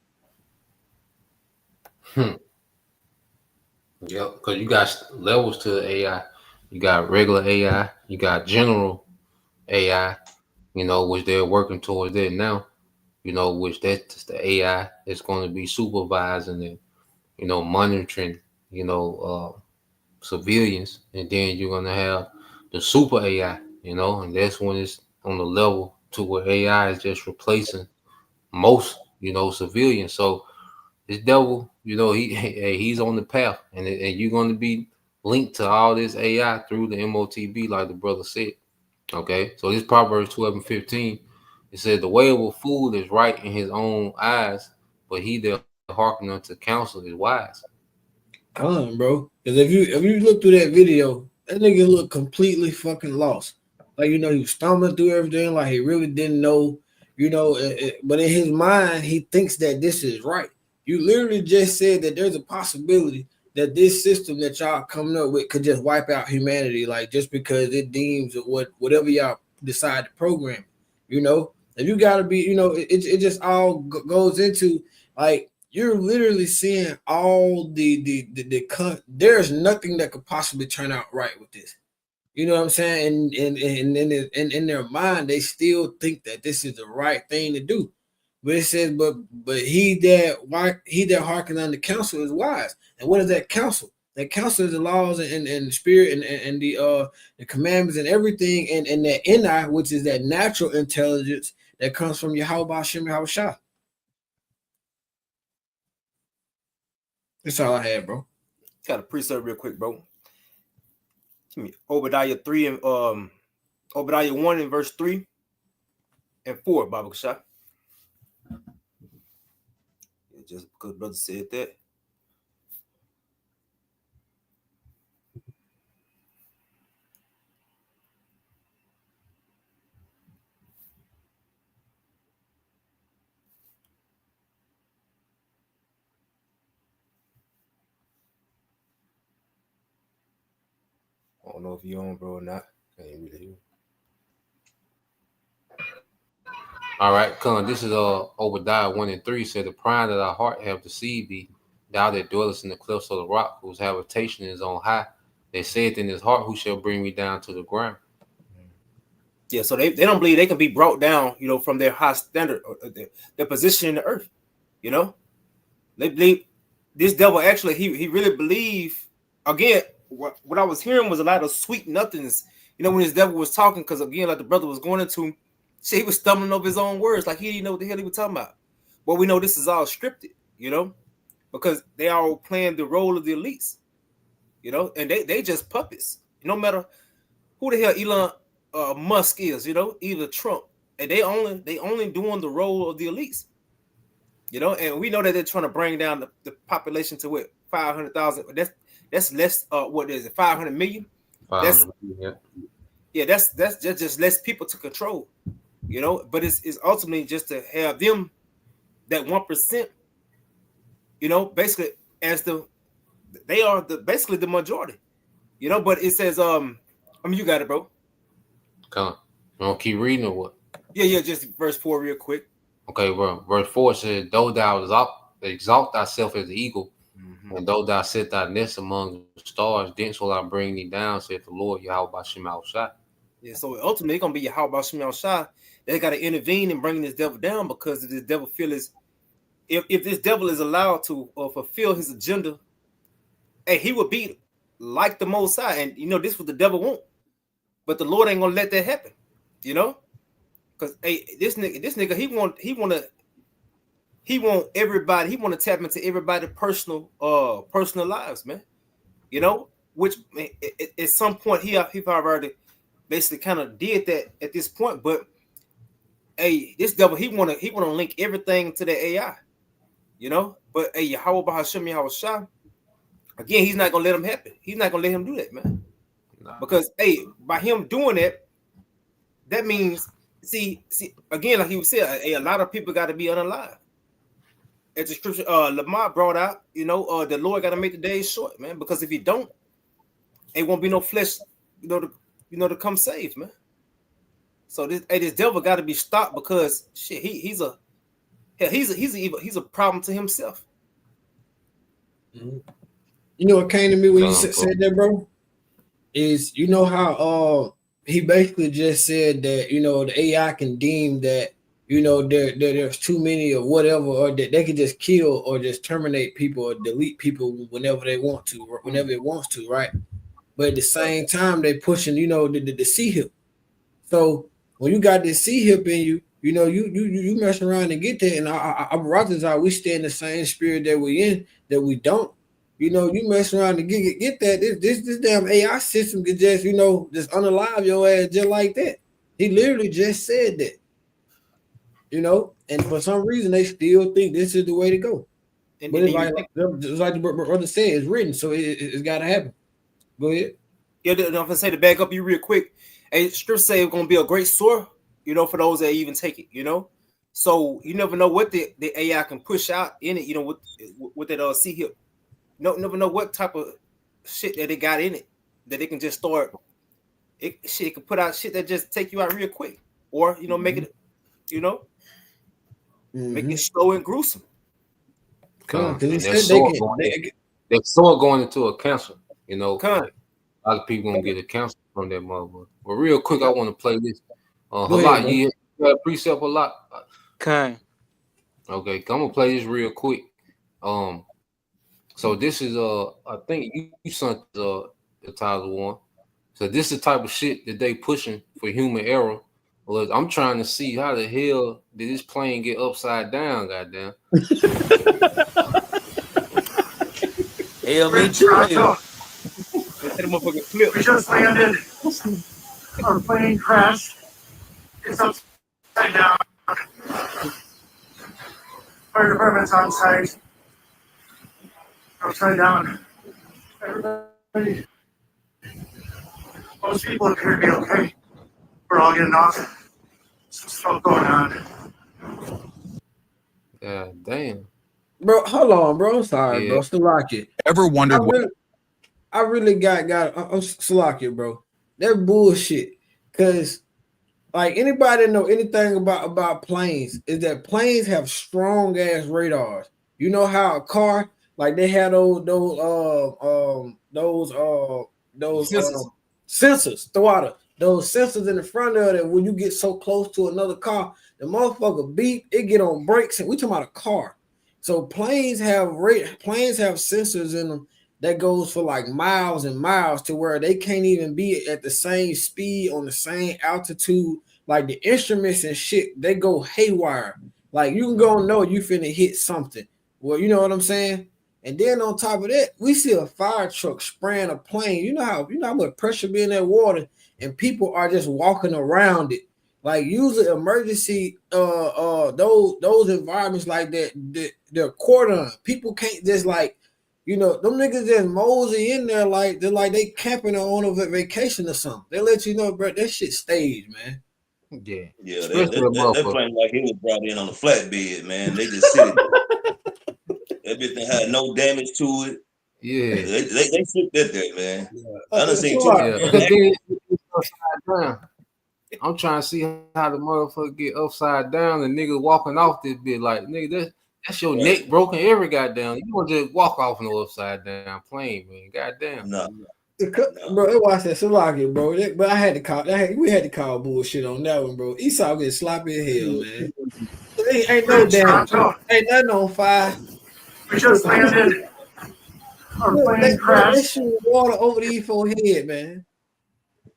[SPEAKER 3] Yep, because you got levels to the AI. You got regular AI, you got general AI, you know, which they're working towards that now, you know, which that's the AI is going to be supervising and, you know, monitoring, you know, civilians. And then you're going to have the super AI, you know, and that's when it's on the level to where AI is just replacing most, you know, civilians. So this devil, you know, he's on the path, and you're going to be linked to all this AI through the MOTB, like the brother said. Okay, so this Proverbs 12 and 15, it says, the way of a fool is right in his own eyes, but he that hearken unto counsel is wise.
[SPEAKER 4] Bro. Because if you look through that video, that nigga look completely fucking lost. Like, you know, he was stumbling through everything, like he really didn't know, you know, but in his mind, he thinks that this is right. You literally just said that there's a possibility that this system that y'all coming up with could just wipe out humanity, like just because it deems whatever y'all decide to program. You know, if you gotta be, you know, it just all goes into like you're literally seeing all the there's nothing that could possibly turn out right with this. You know what I'm saying? And in their mind, they still think that this is the right thing to do. But it says, but he that hearkens unto counsel is wise. And what is that counsel? That counsel is the laws and the spirit and the commandments and everything, and that inai, which is that natural intelligence that comes from Yahweh Hashem Yahushua. That's all I had, bro.
[SPEAKER 14] Got a precept real quick, bro. Give me Obadiah 3 and Obadiah 1 and verse 3 and 4, Baba Kashah. Just because brother said that. I don't know if you on, bro, or not. Can't really hear.
[SPEAKER 3] All right, come. This is Obadiah 1 and 3 said, the pride of thy heart have deceived thee, thou that dwellest in the cliffs of the rock, whose habitation is on high. They said in his heart, who shall bring me down to the ground?
[SPEAKER 14] Yeah, so they don't believe they can be brought down, you know, from their high standard or their position in the earth. You know, they believe this devil actually he really believed. Again, what I was hearing was a lot of sweet nothings. You know, when this devil was talking, because again, like the brother was going into. See, he was stumbling over his own words, like he didn't know what the hell he was talking about. Well, we know this is all scripted, you know, because they all playing the role of the elites, you know, and they just puppets. No matter who the hell Elon Musk is, you know, either Trump, and they only doing the role of the elites, you know, and we know that they're trying to bring down the population to what 500,000. That's less. What is it? 500 million. That's just less people to control. You know, but it's ultimately just to have them, that 1%, you know, basically as they are basically the majority, you know. But it says, I mean, you got it, bro.
[SPEAKER 3] Come on, you want to keep reading or what?
[SPEAKER 14] Yeah, just verse 4 real quick.
[SPEAKER 3] Okay, well, verse 4 says, though thou exalt thyself as the eagle, and though thou set thy nest among the stars, thence will I bring thee down, saith the Lord Yahweh Bashem Al-Shai.
[SPEAKER 14] Yeah, so ultimately it's gonna be Yahweh Bashem Al-Shai. They got to intervene and bring this devil down, because if this devil feels if this devil is allowed to fulfill his agenda, hey, he would be like the Most High, and you know this is what the devil want, but the Lord ain't gonna let that happen, you know, because hey, this nigga he want everybody, he want to tap into everybody's personal lives, man, you know, which at some point he already basically kind of did that at this point, but. Hey, this devil, he wanna link everything to the AI, you know. But hey, Yahweh Bahashem Yahushua, again, he's not gonna let him happen. He's not gonna let him do that, man. Nah. Because hey, by him doing that, that means see again, like he said, a lot of people got to be unalive. As the scripture Lamar brought out, you know, the Lord got to make the days short, man. Because if he don't, it won't be no flesh, to come save, man. So this devil got to be stopped, because shit, he's a problem to himself.
[SPEAKER 4] You know what came to me when you said that, bro? Is you know how he basically just said that, you know, the AI can deem that, you know, there's too many or whatever, or that they can just kill or just terminate people or delete people whenever they want to, or whenever it wants to, right? But at the same time, they pushing, you know, the C-hip. So when you got this C-hip in you, you know, you mess around and get that. And I'm brothers are, we stay in the same spirit that we in, that we don't. You know, you mess around and get that. This damn AI system could just, you know, just unalive your ass just like that. He literally just said that. You know, and for some reason they still think this is the way to go.
[SPEAKER 14] And,
[SPEAKER 4] But
[SPEAKER 14] and
[SPEAKER 4] it's
[SPEAKER 14] you
[SPEAKER 4] like, just like the brother said, it's written, so it's got to happen. Go ahead.
[SPEAKER 14] Yeah, I'm gonna say to back up you real quick. And scripture say it's gonna be a great sword, you know, for those that even take it, you know. So you never know what the AI can push out in it, you know, with that C-hip. Never know what type of shit that they got in it that they can just start. It can put out shit that just take you out real quick, or you know, make it, you know, make it slow and gruesome.
[SPEAKER 3] And that sword going into a cancer, you know. A lot of people gonna get a cancer from that motherfucker. But real quick, I want to play this. Halak, you have precept a lot. Okay, I'm gonna play this real quick. So this is I think you sent the title one. So this is the type of shit that they pushing for human error. Well, I'm trying to see how the hell did this plane get upside down, goddamn.
[SPEAKER 11] Hell, me too.
[SPEAKER 15] We just landed. Our plane crashed. It's upside down. Fire department's on site. Upside down. Everybody. Most people appear to be okay. We're all getting off. Some stuff going on.
[SPEAKER 3] Yeah, damn.
[SPEAKER 4] Bro, hold on, bro. I'm sorry, bro. Salaki.
[SPEAKER 16] Ever wondered what?
[SPEAKER 4] I really got I'm Salaki, bro. That's bullshit. Cause like anybody that know anything about planes is that planes have strong ass radars. You know how a car like they had those sensors, those sensors in the front of it. When you get so close to another car, the motherfucker beep, it get on brakes, and we talking about a car. So planes have sensors in them that goes for like miles and miles to where they can't even be at the same speed on the same altitude. Like the instruments and shit, they go haywire. Like you can go and know you finna hit something. Well, you know what I'm saying? And then on top of that, we see a fire truck spraying a plane. You know how much pressure be in that water, and people are just walking around it. Like usually emergency those environments like that, they're cordon. People can't just like, you know, them niggas just mosey in there like they camping on a vacation or something. They let you know, bro, that shit staged, man.
[SPEAKER 3] Yeah.
[SPEAKER 8] Yeah, that plane like it was brought in on a flatbed, man. They just sit it. Everything had no damage to it.
[SPEAKER 3] Yeah.
[SPEAKER 8] They sit that there, man.
[SPEAKER 3] Yeah.
[SPEAKER 8] I done seen two.
[SPEAKER 3] I'm trying to see how the motherfucker get upside down and nigga walking off this bit like nigga that's your neck broken every goddamn. You don't just walk off no upside down plane, man. Goddamn.
[SPEAKER 8] No.
[SPEAKER 4] Bro, watch that Salaki, bro. But I had to call. We had to call bullshit on that one, bro. Esau getting sloppy as hell, man. Ain't no damn. Ain't nothing on fire.
[SPEAKER 15] We just landed. Our plane crashed.
[SPEAKER 4] They shoot water over the E4 head, man.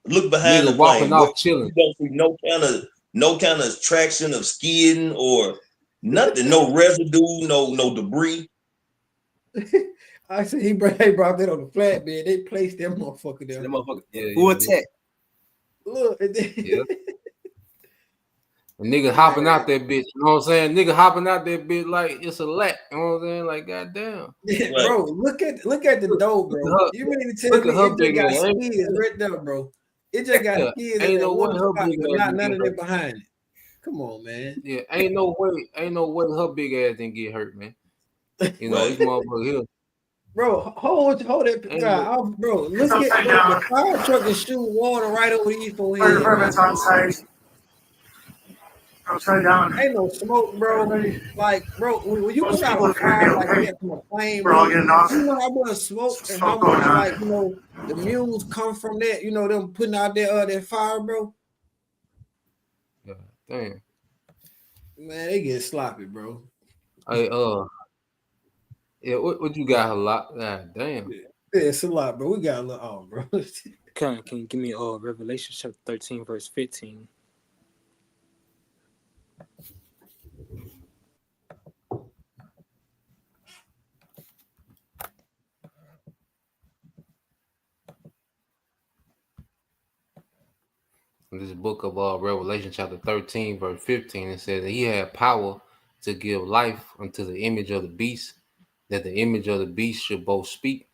[SPEAKER 8] Look behind the
[SPEAKER 3] walking
[SPEAKER 8] plane.
[SPEAKER 3] off chilling.
[SPEAKER 8] You don't see no kind of traction of skidding or nothing. No residue. No debris.
[SPEAKER 4] I said they brought that on the flatbed. They placed that motherfucker there.
[SPEAKER 14] That motherfucker full tech.
[SPEAKER 4] Look,
[SPEAKER 3] yeah. Nigga hopping out that bitch, you know what I'm saying? Nigga hopping out that bitch like it's a lack, you know what I'm saying? Like goddamn.
[SPEAKER 4] Yeah, bro, look at the dough, bro. You mean to tell me it just got skids right there, bro? It just got skids.
[SPEAKER 3] Ain't no way her big ass
[SPEAKER 4] not none of that behind it. Come on, man.
[SPEAKER 3] Yeah, ain't no way her big ass didn't get hurt, man. You know, this motherfucker here.
[SPEAKER 4] Bro, hold that guy off, bro. Look at the fire truck is shooting water right over the E4 head.
[SPEAKER 15] Fire department's on site. Upside down.
[SPEAKER 4] Ain't no smoke, bro. Like, bro, when you put out a fire like that from a plane,
[SPEAKER 15] we're all getting off.
[SPEAKER 4] You know how much smoke and how much, like, you know, the mules come from that, you know, them putting out that fire, bro.
[SPEAKER 3] Yeah, damn.
[SPEAKER 4] Man, they get sloppy, bro.
[SPEAKER 3] Hey, yeah, what you got a lot? God damn.
[SPEAKER 4] Yeah, it's a lot, bro. We got a lot on, bro.
[SPEAKER 17] Can you give me Revelation chapter 13, verse 15?
[SPEAKER 3] In this book of Revelation chapter 13, verse 15, it says that he had power to give life unto the image of the beast, that the image of the beast should both speak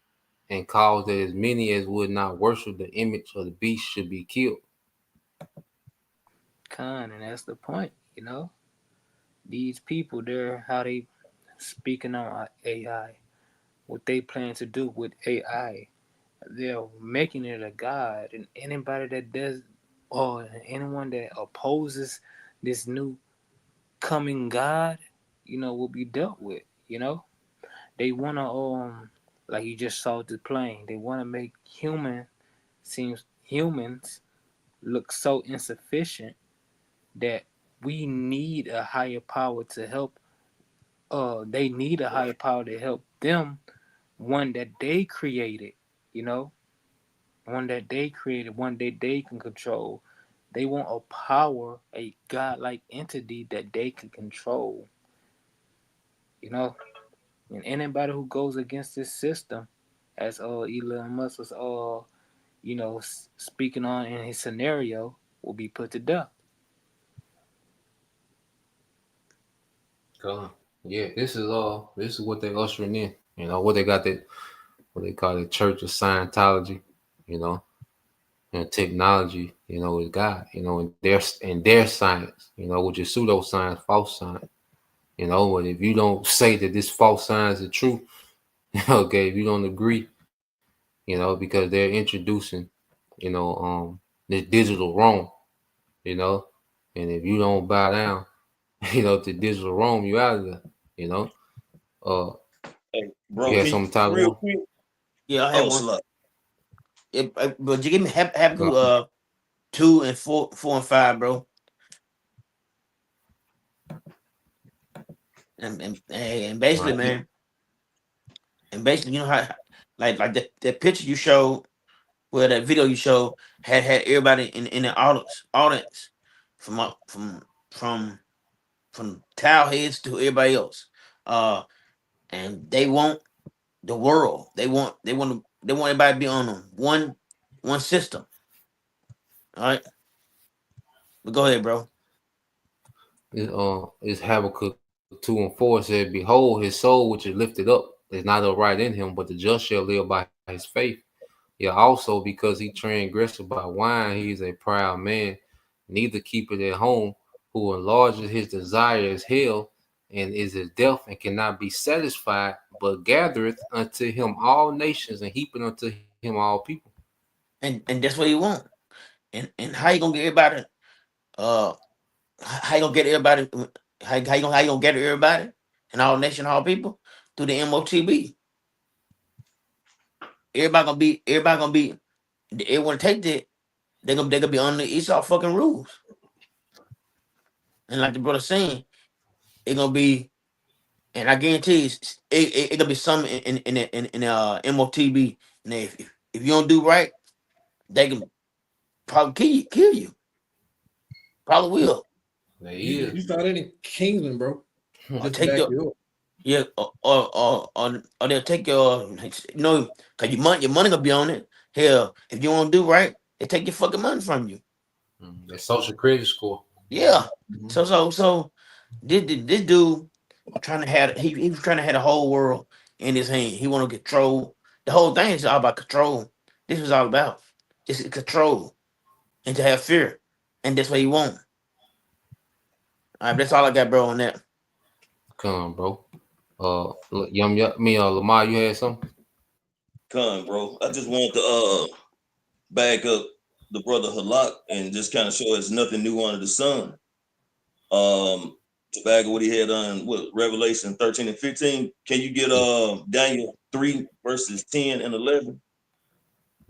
[SPEAKER 3] and cause that as many as would not worship the image of the beast should be killed.
[SPEAKER 17] And that's the point, you know. These people, they're how they speaking on AI, what they plan to do with AI. They're making it a god, and anybody that does, or anyone that opposes this new coming god, you know, will be dealt with. You know, they wanna like you just saw the plane. They wanna make humans look so insufficient that we need a higher power to help. They need a higher power to help them, one that they created, you know, one that they created, one that they can control. They want a power, a godlike entity that they can control, you know. And anybody who goes against this system, as Elon Musk was you know, speaking on in his scenario, will be put to death.
[SPEAKER 3] Yeah, this is what they're ushering in. You know, what they got that, what they call the Church of Scientology, you know, and technology, you know, is God, you know, and their science, you know, which is pseudoscience, false science. You know, but if you don't say that this false science is true, okay, if you don't agree, you know, because they're introducing, you know, this digital Rome, you know, and if you don't bow down, you know, to digital Rome, you out of there, you know.
[SPEAKER 8] Hey, bro,
[SPEAKER 3] You had
[SPEAKER 8] can
[SPEAKER 3] something
[SPEAKER 8] you,
[SPEAKER 3] to talk
[SPEAKER 8] real
[SPEAKER 3] about?
[SPEAKER 8] quick?
[SPEAKER 11] Yeah, I have one.
[SPEAKER 8] Slut.
[SPEAKER 11] But you give me Habakkuk 2 and 4 and 5, bro. And basically,
[SPEAKER 3] Right.
[SPEAKER 11] man, and basically, you know how, like that picture you showed, where that video you showed had everybody in the audience from towel heads to everybody else, and they want the world. They want everybody to be on one system. All right, but go ahead, bro.
[SPEAKER 3] It's Habakkuk 2 and 4 said, "Behold, his soul which is lifted up is not upright in him, but the just shall live by his faith. Yeah, also because he transgressed by wine, he is a proud man, neither keepeth at home, who enlarges his desire as hell, and is as deaf and cannot be satisfied, but gathereth unto him all nations and heaping unto him all people."
[SPEAKER 11] And that's what you want. And how you gonna get everybody? How you gonna get everybody? How you gonna get everybody and all nation, all people through the MOTB? Everybody gonna be. They want to take that. They gonna be under Esau fucking rules. And like the brother saying, it gonna be. And I guarantee you, it gonna be some in MOTB. And if you don't do right, they can probably kill you. Probably will.
[SPEAKER 4] You start any Kingsman, bro.
[SPEAKER 11] Or take your, yeah, or they'll take your, you know, cause your money gonna be on it. Hell, if you want to do right, they take your fucking money from you.
[SPEAKER 3] The social credit score.
[SPEAKER 11] Yeah. So this dude trying to have he was trying to have the whole world in his hand. He want to control. The whole thing is all about control. This was all about. It's control and to have fear, and that's what he want. All right, that's all I got, bro, on that.
[SPEAKER 3] Come on, bro. Lamar, you had something?
[SPEAKER 8] Bro. I just wanted to back up the brother Halak and just kind of show it's nothing new under the sun. To back up what he had on Revelation 13 and 15. Can you get Daniel 3 verses 10 and 11?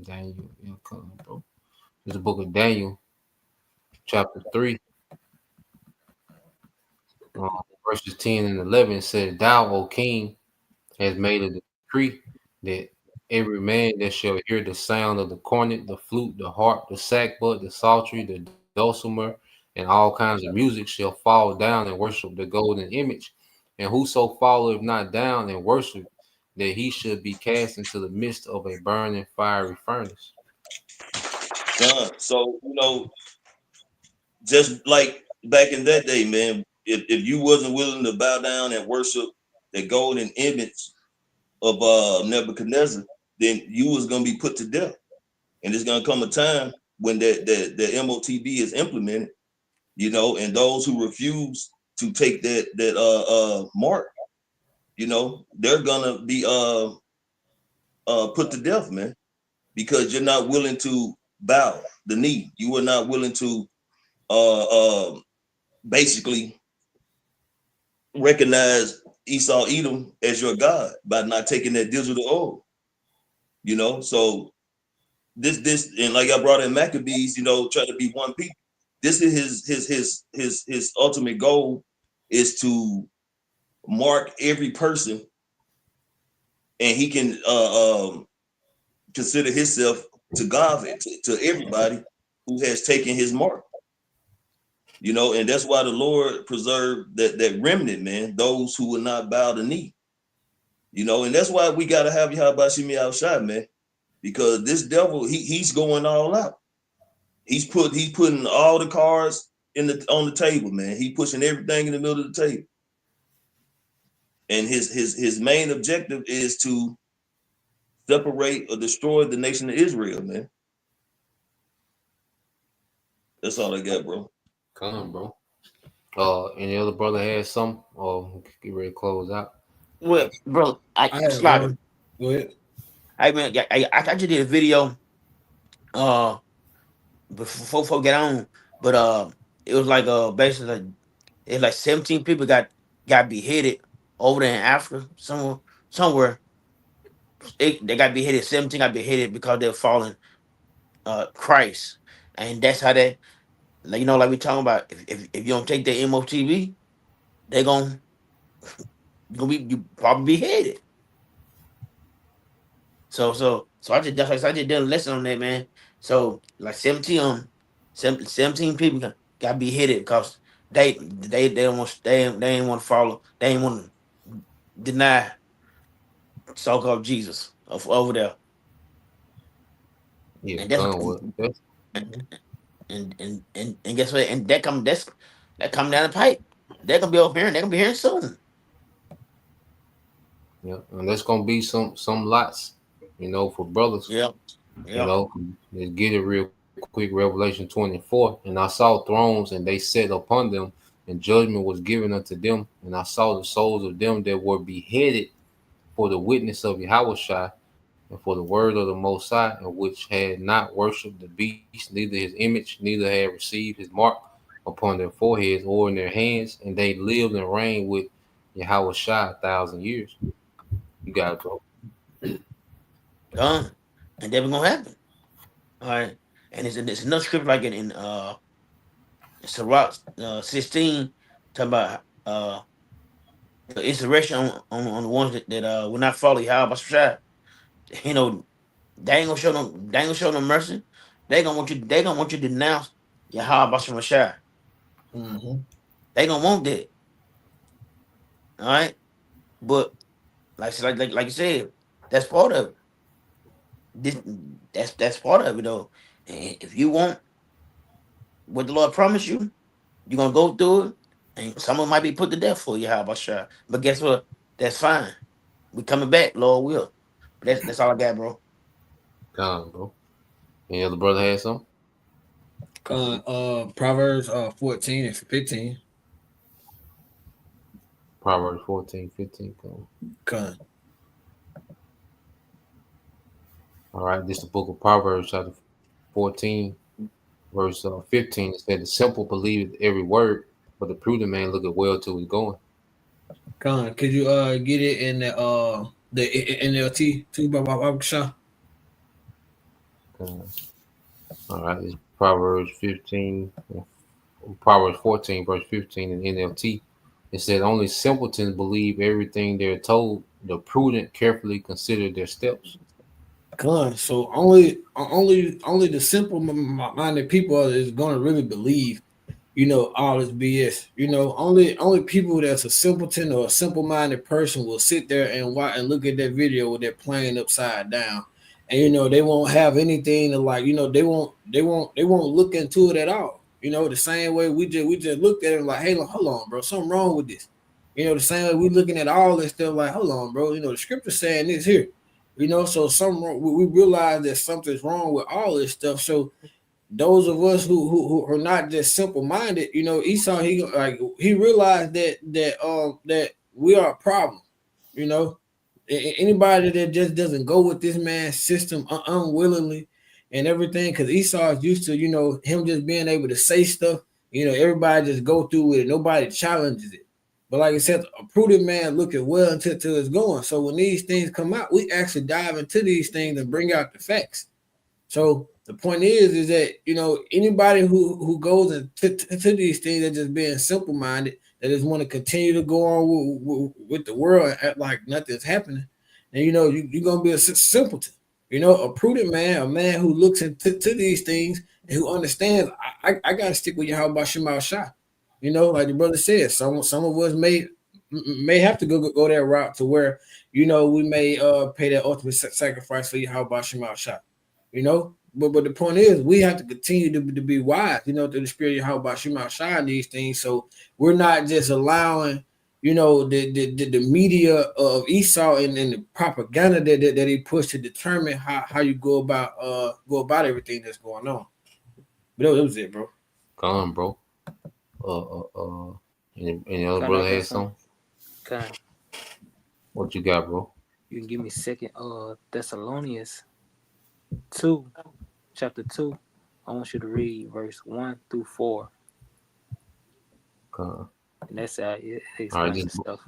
[SPEAKER 3] Daniel, yeah, come on, bro. It's the book of Daniel, chapter 3. Verses 10 and 11 says, "Thou, O king, has made a decree that every man that shall hear the sound of the cornet, the flute, the harp, the sackbut, the psaltery, the dulcimer, and all kinds of music shall fall down and worship the golden image. And whoso falleth not down and worship, that he should be cast into the midst of a burning fiery furnace."
[SPEAKER 8] So, you know, just like back in that day, man, if you wasn't willing to bow down and worship the golden image, Nebuchadnezzar, then you was gonna be put to death. And there's gonna come a time when the MOTB is implemented, you know, and those who refuse to take that mark, you know, they're gonna be put to death, man, because you're not willing to bow the knee. You were not willing to basically recognize Esau Edom as your God by not taking that digital oath. You know, so this and like I brought in Maccabees, you know, try to be one people. This is his ultimate goal is to mark every person, and he can consider himself to God, to everybody who has taken his mark. You know, and that's why the Lord preserved that remnant, man, those who will not bow the knee. You know, and that's why we gotta have Yahweh Shemi Al-Shai, man, because this devil, he's going all out. He's putting all the cards on the table, man. He pushing everything in the middle of the table. And his main objective is to separate or destroy the nation of Israel, man. That's all I got, bro.
[SPEAKER 3] Come on, bro. Any other brother has some, or get ready to close out?
[SPEAKER 11] Well, bro, I Slaughter.
[SPEAKER 4] Go ahead.
[SPEAKER 11] I just did a video before get on, but it was like basically it's like 17 people got beheaded over there in Africa somewhere. They got beheaded. 17 got beheaded because they're following Christ, and that's how they, like, you know, like we talking about. If you don't take the MOTB, they're gonna be you probably beheaded. So I just did a lesson on that, man. So like 17 people got beheaded because they don't want they ain't want to follow, they ain't want to deny so-called Jesus over there.
[SPEAKER 3] Yeah,
[SPEAKER 11] and that's and guess what? And that come down the pipe. They're gonna be over here and they're gonna be here soon.
[SPEAKER 3] Yeah, and there's gonna be some lots, you know, for brothers.
[SPEAKER 11] Yeah.
[SPEAKER 3] You know, let's get it real quick. Revelation 24. And I saw thrones, and they sat upon them, and judgment was given unto them. And I saw the souls of them that were beheaded for the witness of Yahushua and for the word of the Most High, and which had not worshipped the beast, neither his image, neither had received his mark upon their foreheads or in their hands, and they lived and reigned with Yahushua 1,000 years. You got it, bro.
[SPEAKER 11] Done. And that was gonna happen. All right. And it's another scripture like in Sirach 16, talking about the insurrection on the ones that will not follow Yahweh. You know, they ain't gonna show no mercy. They gonna want you to denounce Yahweh Shai.
[SPEAKER 4] Mm-hmm.
[SPEAKER 11] They gonna want that. All right. But like you said, that's part of it. That's part of it though. And if you want what the Lord promised you, you're gonna go through it, and someone might be put to death for you. How about Shai? But guess what? That's fine. We coming back, Lord will. But that's all I got, bro.
[SPEAKER 3] God, bro. Any other brother has some?
[SPEAKER 4] Proverbs 14 and 15.
[SPEAKER 3] Proverbs 14, 15.
[SPEAKER 4] Con.
[SPEAKER 3] All right, this is the book of Proverbs, chapter 14, verse 15. It said, the simple believe every word, but the prudent man looketh well to his going.
[SPEAKER 4] Con, could you get it in the NLT too, Baba Shah?
[SPEAKER 3] All right, this is Proverbs 14, verse 15 in NLT. It said, only simpletons believe everything they're told. The prudent carefully consider their steps.
[SPEAKER 4] Con. So only the simple-minded people is going to really believe, you know, all this BS. You know, only people that's a simpleton or a simple-minded person will sit there and watch and look at that video with that plane upside down, and you know they won't have anything to, like, you know, they won't look into it at all. You know, the same way we just looked at it like, hey, hold on, bro, something wrong with this. You know, the same way we looking at all this stuff like, hold on, bro. You know, the scripture saying this here. You know, so we realize that something's wrong with all this stuff. So those of us who are not just simple minded, you know, Esau, he realized that we are a problem. You know, anybody that just doesn't go with this man's system unwillingly and everything, because Esau is used to, you know, him just being able to say stuff. You know, everybody just go through with it. Nobody challenges it. But like I said, a prudent man look at well until it's going. So when these things come out, we actually dive into these things and bring out the facts. So the point is that, you know, anybody who goes into these things that just being simple-minded, that just want to continue to go on with the world and act like nothing's happening, and you know, you're going to be a simpleton. You know, a prudent man, a man who looks into these things and who understands, I got to stick with Yahweh Shema Shah. You know, like the brother said, some of us may have to go that route to where, you know, we may pay that ultimate sacrifice for Yahweh Shema Shah. You know, but the point is, we have to continue to be wise, you know, through the spirit of Yahweh Shema Shah and these things. So we're not just allowing, you know, the media of Esau and the propaganda that he pushed to determine how you go about everything that's going on. But that was it, bro.
[SPEAKER 3] Come on, bro. Any other brother had something?
[SPEAKER 17] Okay.
[SPEAKER 3] What you got, bro?
[SPEAKER 17] You can give me 2 Thessalonians 2, chapter 2. I want you to read verse 1 through 4.
[SPEAKER 3] Okay.
[SPEAKER 17] And that's how it explains
[SPEAKER 3] All right,
[SPEAKER 17] the stuff.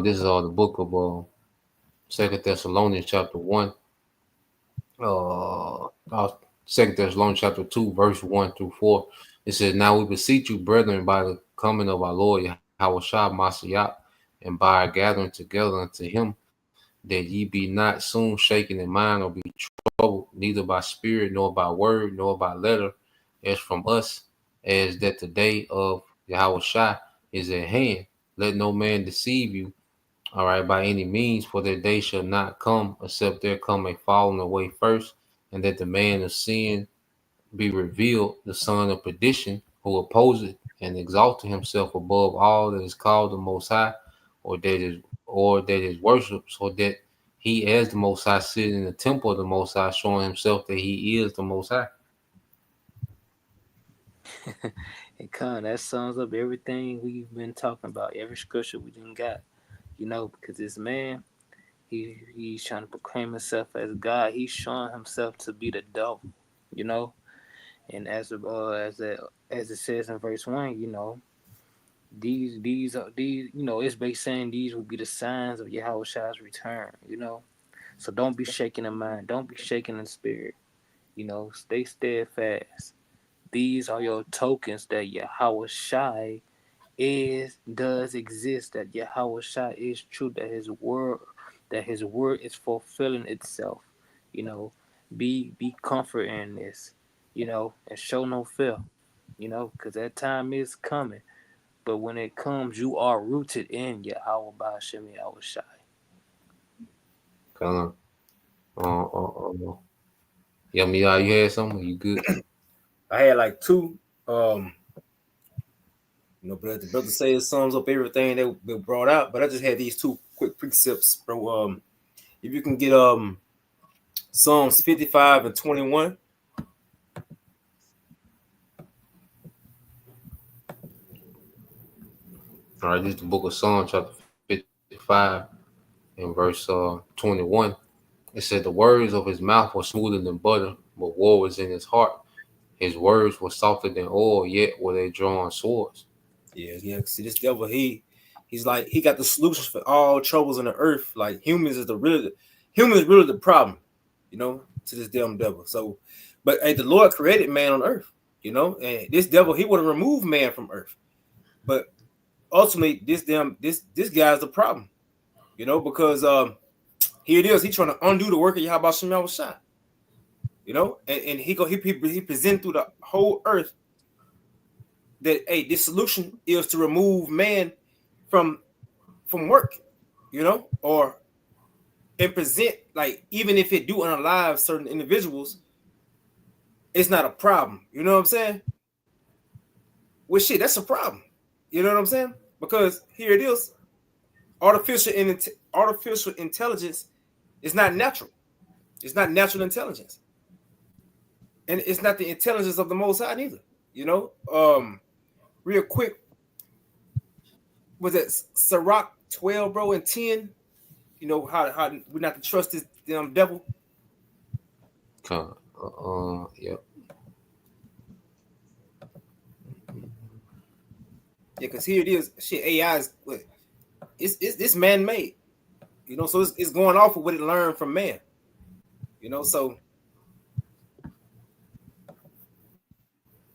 [SPEAKER 3] This is all the book of 2 Thessalonians chapter 1. 2 Thessalonians chapter 2, verse 1 through 4. It says, "Now we beseech you, brethren, by the coming of our Lord Yahushua Mashiach, and by our gathering together unto him, that ye be not soon shaken in mind or be troubled, neither by spirit, nor by word, nor by letter, as from us, as that the day of Yahushua is at hand. Let no man deceive you, all right, by any means, for their day shall not come, except there come a falling away first, and that the man of sin be revealed, the son of perdition, who opposeth and exalted himself above all that is called the Most High, or that is worshipped, so that he as the Most High sit in the temple of the Most High, showing himself that he is the Most High."
[SPEAKER 17] And that sums up everything we've been talking about, every scripture we done got. You know, because this man, he's trying to proclaim himself as God. He's showing himself to be the devil, you know. And as it says in verse 1, you know, these you know, it's basically saying these will be the signs of Yahushua's return, you know. So don't be shaken in mind, don't be shaken in spirit, you know, stay steadfast. These are your tokens that Yahushua does exist, that Yahushua is true, that his word is fulfilling itself. You know, be comfort in this, you know, and show no fear, you know, because that time is coming. But when it comes, you are rooted in Yahweh Ba'ashem Yahushua.
[SPEAKER 3] Come on. Yeah, Mia, you had something? You good?
[SPEAKER 14] I had like 2. You know, but the brother say it sums up everything that been brought out. But I just had these 2 quick precepts, bro. If you can get Psalms 55 and 21.
[SPEAKER 3] All right, this is the book of Psalms, chapter 55, and verse 21. It said, "The words of his mouth were smoother than butter, but war was in his heart. His words were softer than oil, yet were they drawn swords."
[SPEAKER 14] Yeah. See, this devil, he's like, he got the solutions for all troubles in the earth. Like humans is really the problem, you know, to this damn devil. So, but hey, the Lord created man on earth, you know, and this devil, he would have removed man from earth. But ultimately, this guy's the problem, you know, because here it is, he's trying to undo the work of Yahweh Shema Shah, you know, and he present through the whole earth that, hey, this solution is to remove man from work, you know, and present, like, even if it do unalive certain individuals, it's not a problem. You know what I'm saying? Well, shit, that's a problem. You know what I'm saying? Because here it is, artificial intelligence is not natural. It's not natural intelligence, and it's not the intelligence of the Most High neither. You know, real quick, was it Sirach 12, bro, and 10? You know how we're not to trust this damn devil.
[SPEAKER 3] Yeah.
[SPEAKER 14] Yeah, because here it is. Shit, AI is it's man-made. You know, so it's going off of what it learned from man. You know, so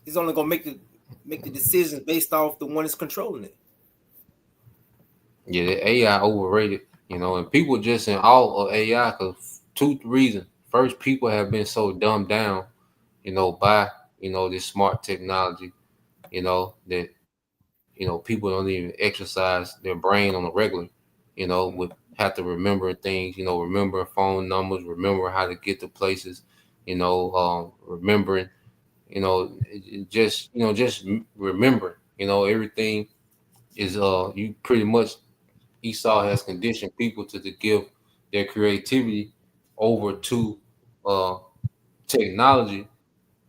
[SPEAKER 14] it's only gonna make the decisions based off the one that's controlling it.
[SPEAKER 3] Yeah, the AI overrated, you know, and people just in awe of AI because two reasons. First, people have been so dumbed down, you know, by, you know, this smart technology, you know, that, you know, people don't even exercise their brain on a regular, you know, would have to remember things, you know, remember phone numbers, remember how to get to places, you know, remembering, you know, just remember, you know, everything is, you pretty much, Esau has conditioned people to give their creativity over to technology,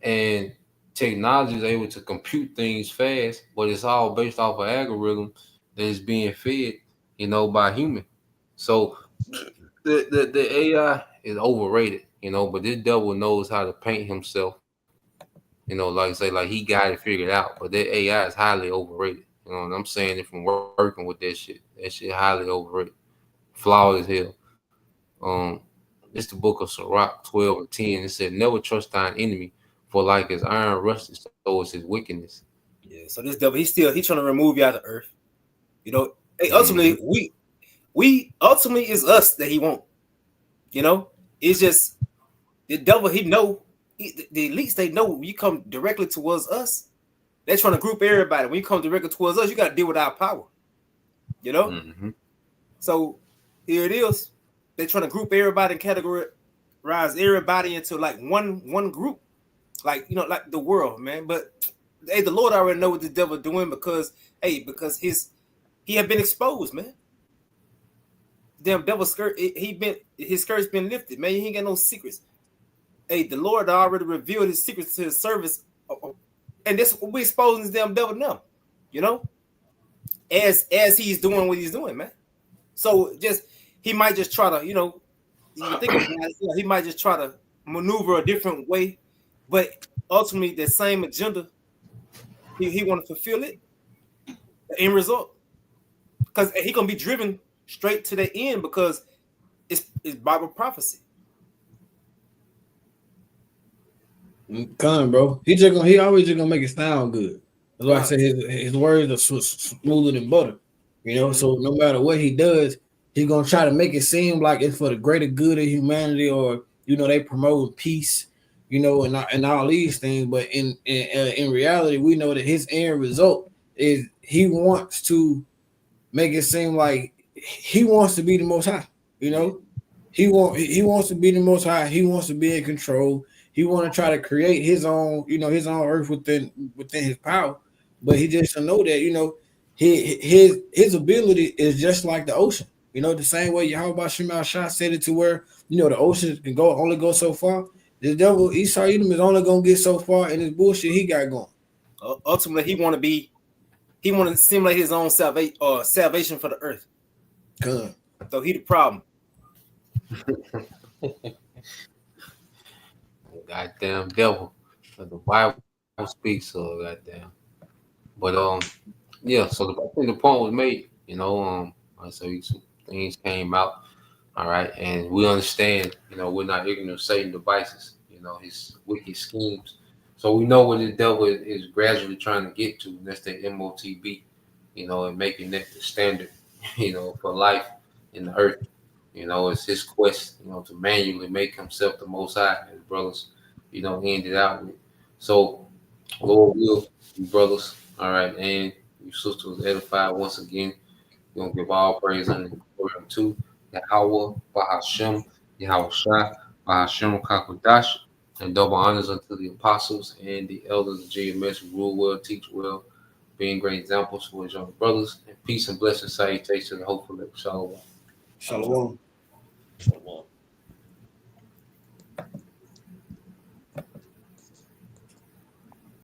[SPEAKER 3] and technology is able to compute things fast, but it's all based off of algorithm that is being fed, you know, by human. So the AI is overrated, you know, but this devil knows how to paint himself, you know, like say, like he got it figured out, but that AI is highly overrated. You know, and I'm saying it from working with that shit. That shit highly overrated. Flawed as hell. It's the book of Sirach 12 and 10. It said, never trust thine enemy, for like his iron rusted, so is his wickedness.
[SPEAKER 14] Yeah, so this devil, he's trying to remove you out of the earth. You know, hey, ultimately, we ultimately is us that he won't. You know, it's just the devil, he know, the elites, they know when you come directly towards us, they're trying to group everybody. When you come directly towards us, you got to deal with our power. You know? So here it is. They're trying to group everybody and categorize everybody into like one group. Like, you know, like the world, man. But hey, the Lord already know what the devil doing because he had been exposed, man. Damn devil skirt, his skirt's been lifted, man. He ain't got no secrets. Hey, the Lord already revealed his secrets to his service, and this we exposing this damn devil now, you know, as he's doing what he's doing, man. So he might just try to, you know, he might just try to maneuver a different way, but ultimately the same agenda, he want to fulfill it. The end result, because he gonna be driven straight to the end because it's Bible prophecy.
[SPEAKER 4] Come, bro. He always just gonna make it sound good. That's why I say his words are smoother than butter. You know, so no matter what he does, he's gonna try to make it seem like it's for the greater good of humanity, or you know, they promote peace, you know, and all these things. But in reality, we know that his end result is he wants to make it seem like he wants to be the Most High. You know, he wants to be the Most High. He wants to be in control. He want to try to create his own, you know, his own earth within his power. But he just to know that, you know, his ability is just like the ocean. You know, the same way Yahweh Shema Shah said it to where, you know, the ocean can only go so far. The devil Esau Edom is only gonna get so far in his bullshit he got going.
[SPEAKER 14] Ultimately, he want to simulate his own salvation for the earth.
[SPEAKER 4] Good.
[SPEAKER 14] So he the problem.
[SPEAKER 3] Goddamn devil. The Bible speaks of goddamn. But yeah, so I think the point was made, you know, so some things came out. All right, and we understand, you know, we're not ignorant of Satan's devices, you know, his wicked schemes. So we know what the devil is gradually trying to get to, and that's the MOTB, you know, and making that the standard, you know, for life in the earth. You know, it's his quest, you know, to manually make himself the Most High, as brothers, you know, ended out with. So, Lord will, you brothers, all right, and you sisters edified once again. We're going to give all praise and glory to Yahweh, Bahashem, Yahweh Shai, Bahashem Kakodash, and double honors unto the apostles and the elders of GMS who rule well, teach well, being great examples for his young brothers. And peace and blessings, salutations, and hopefully, shalom.
[SPEAKER 4] Shalom.
[SPEAKER 8] Shalom.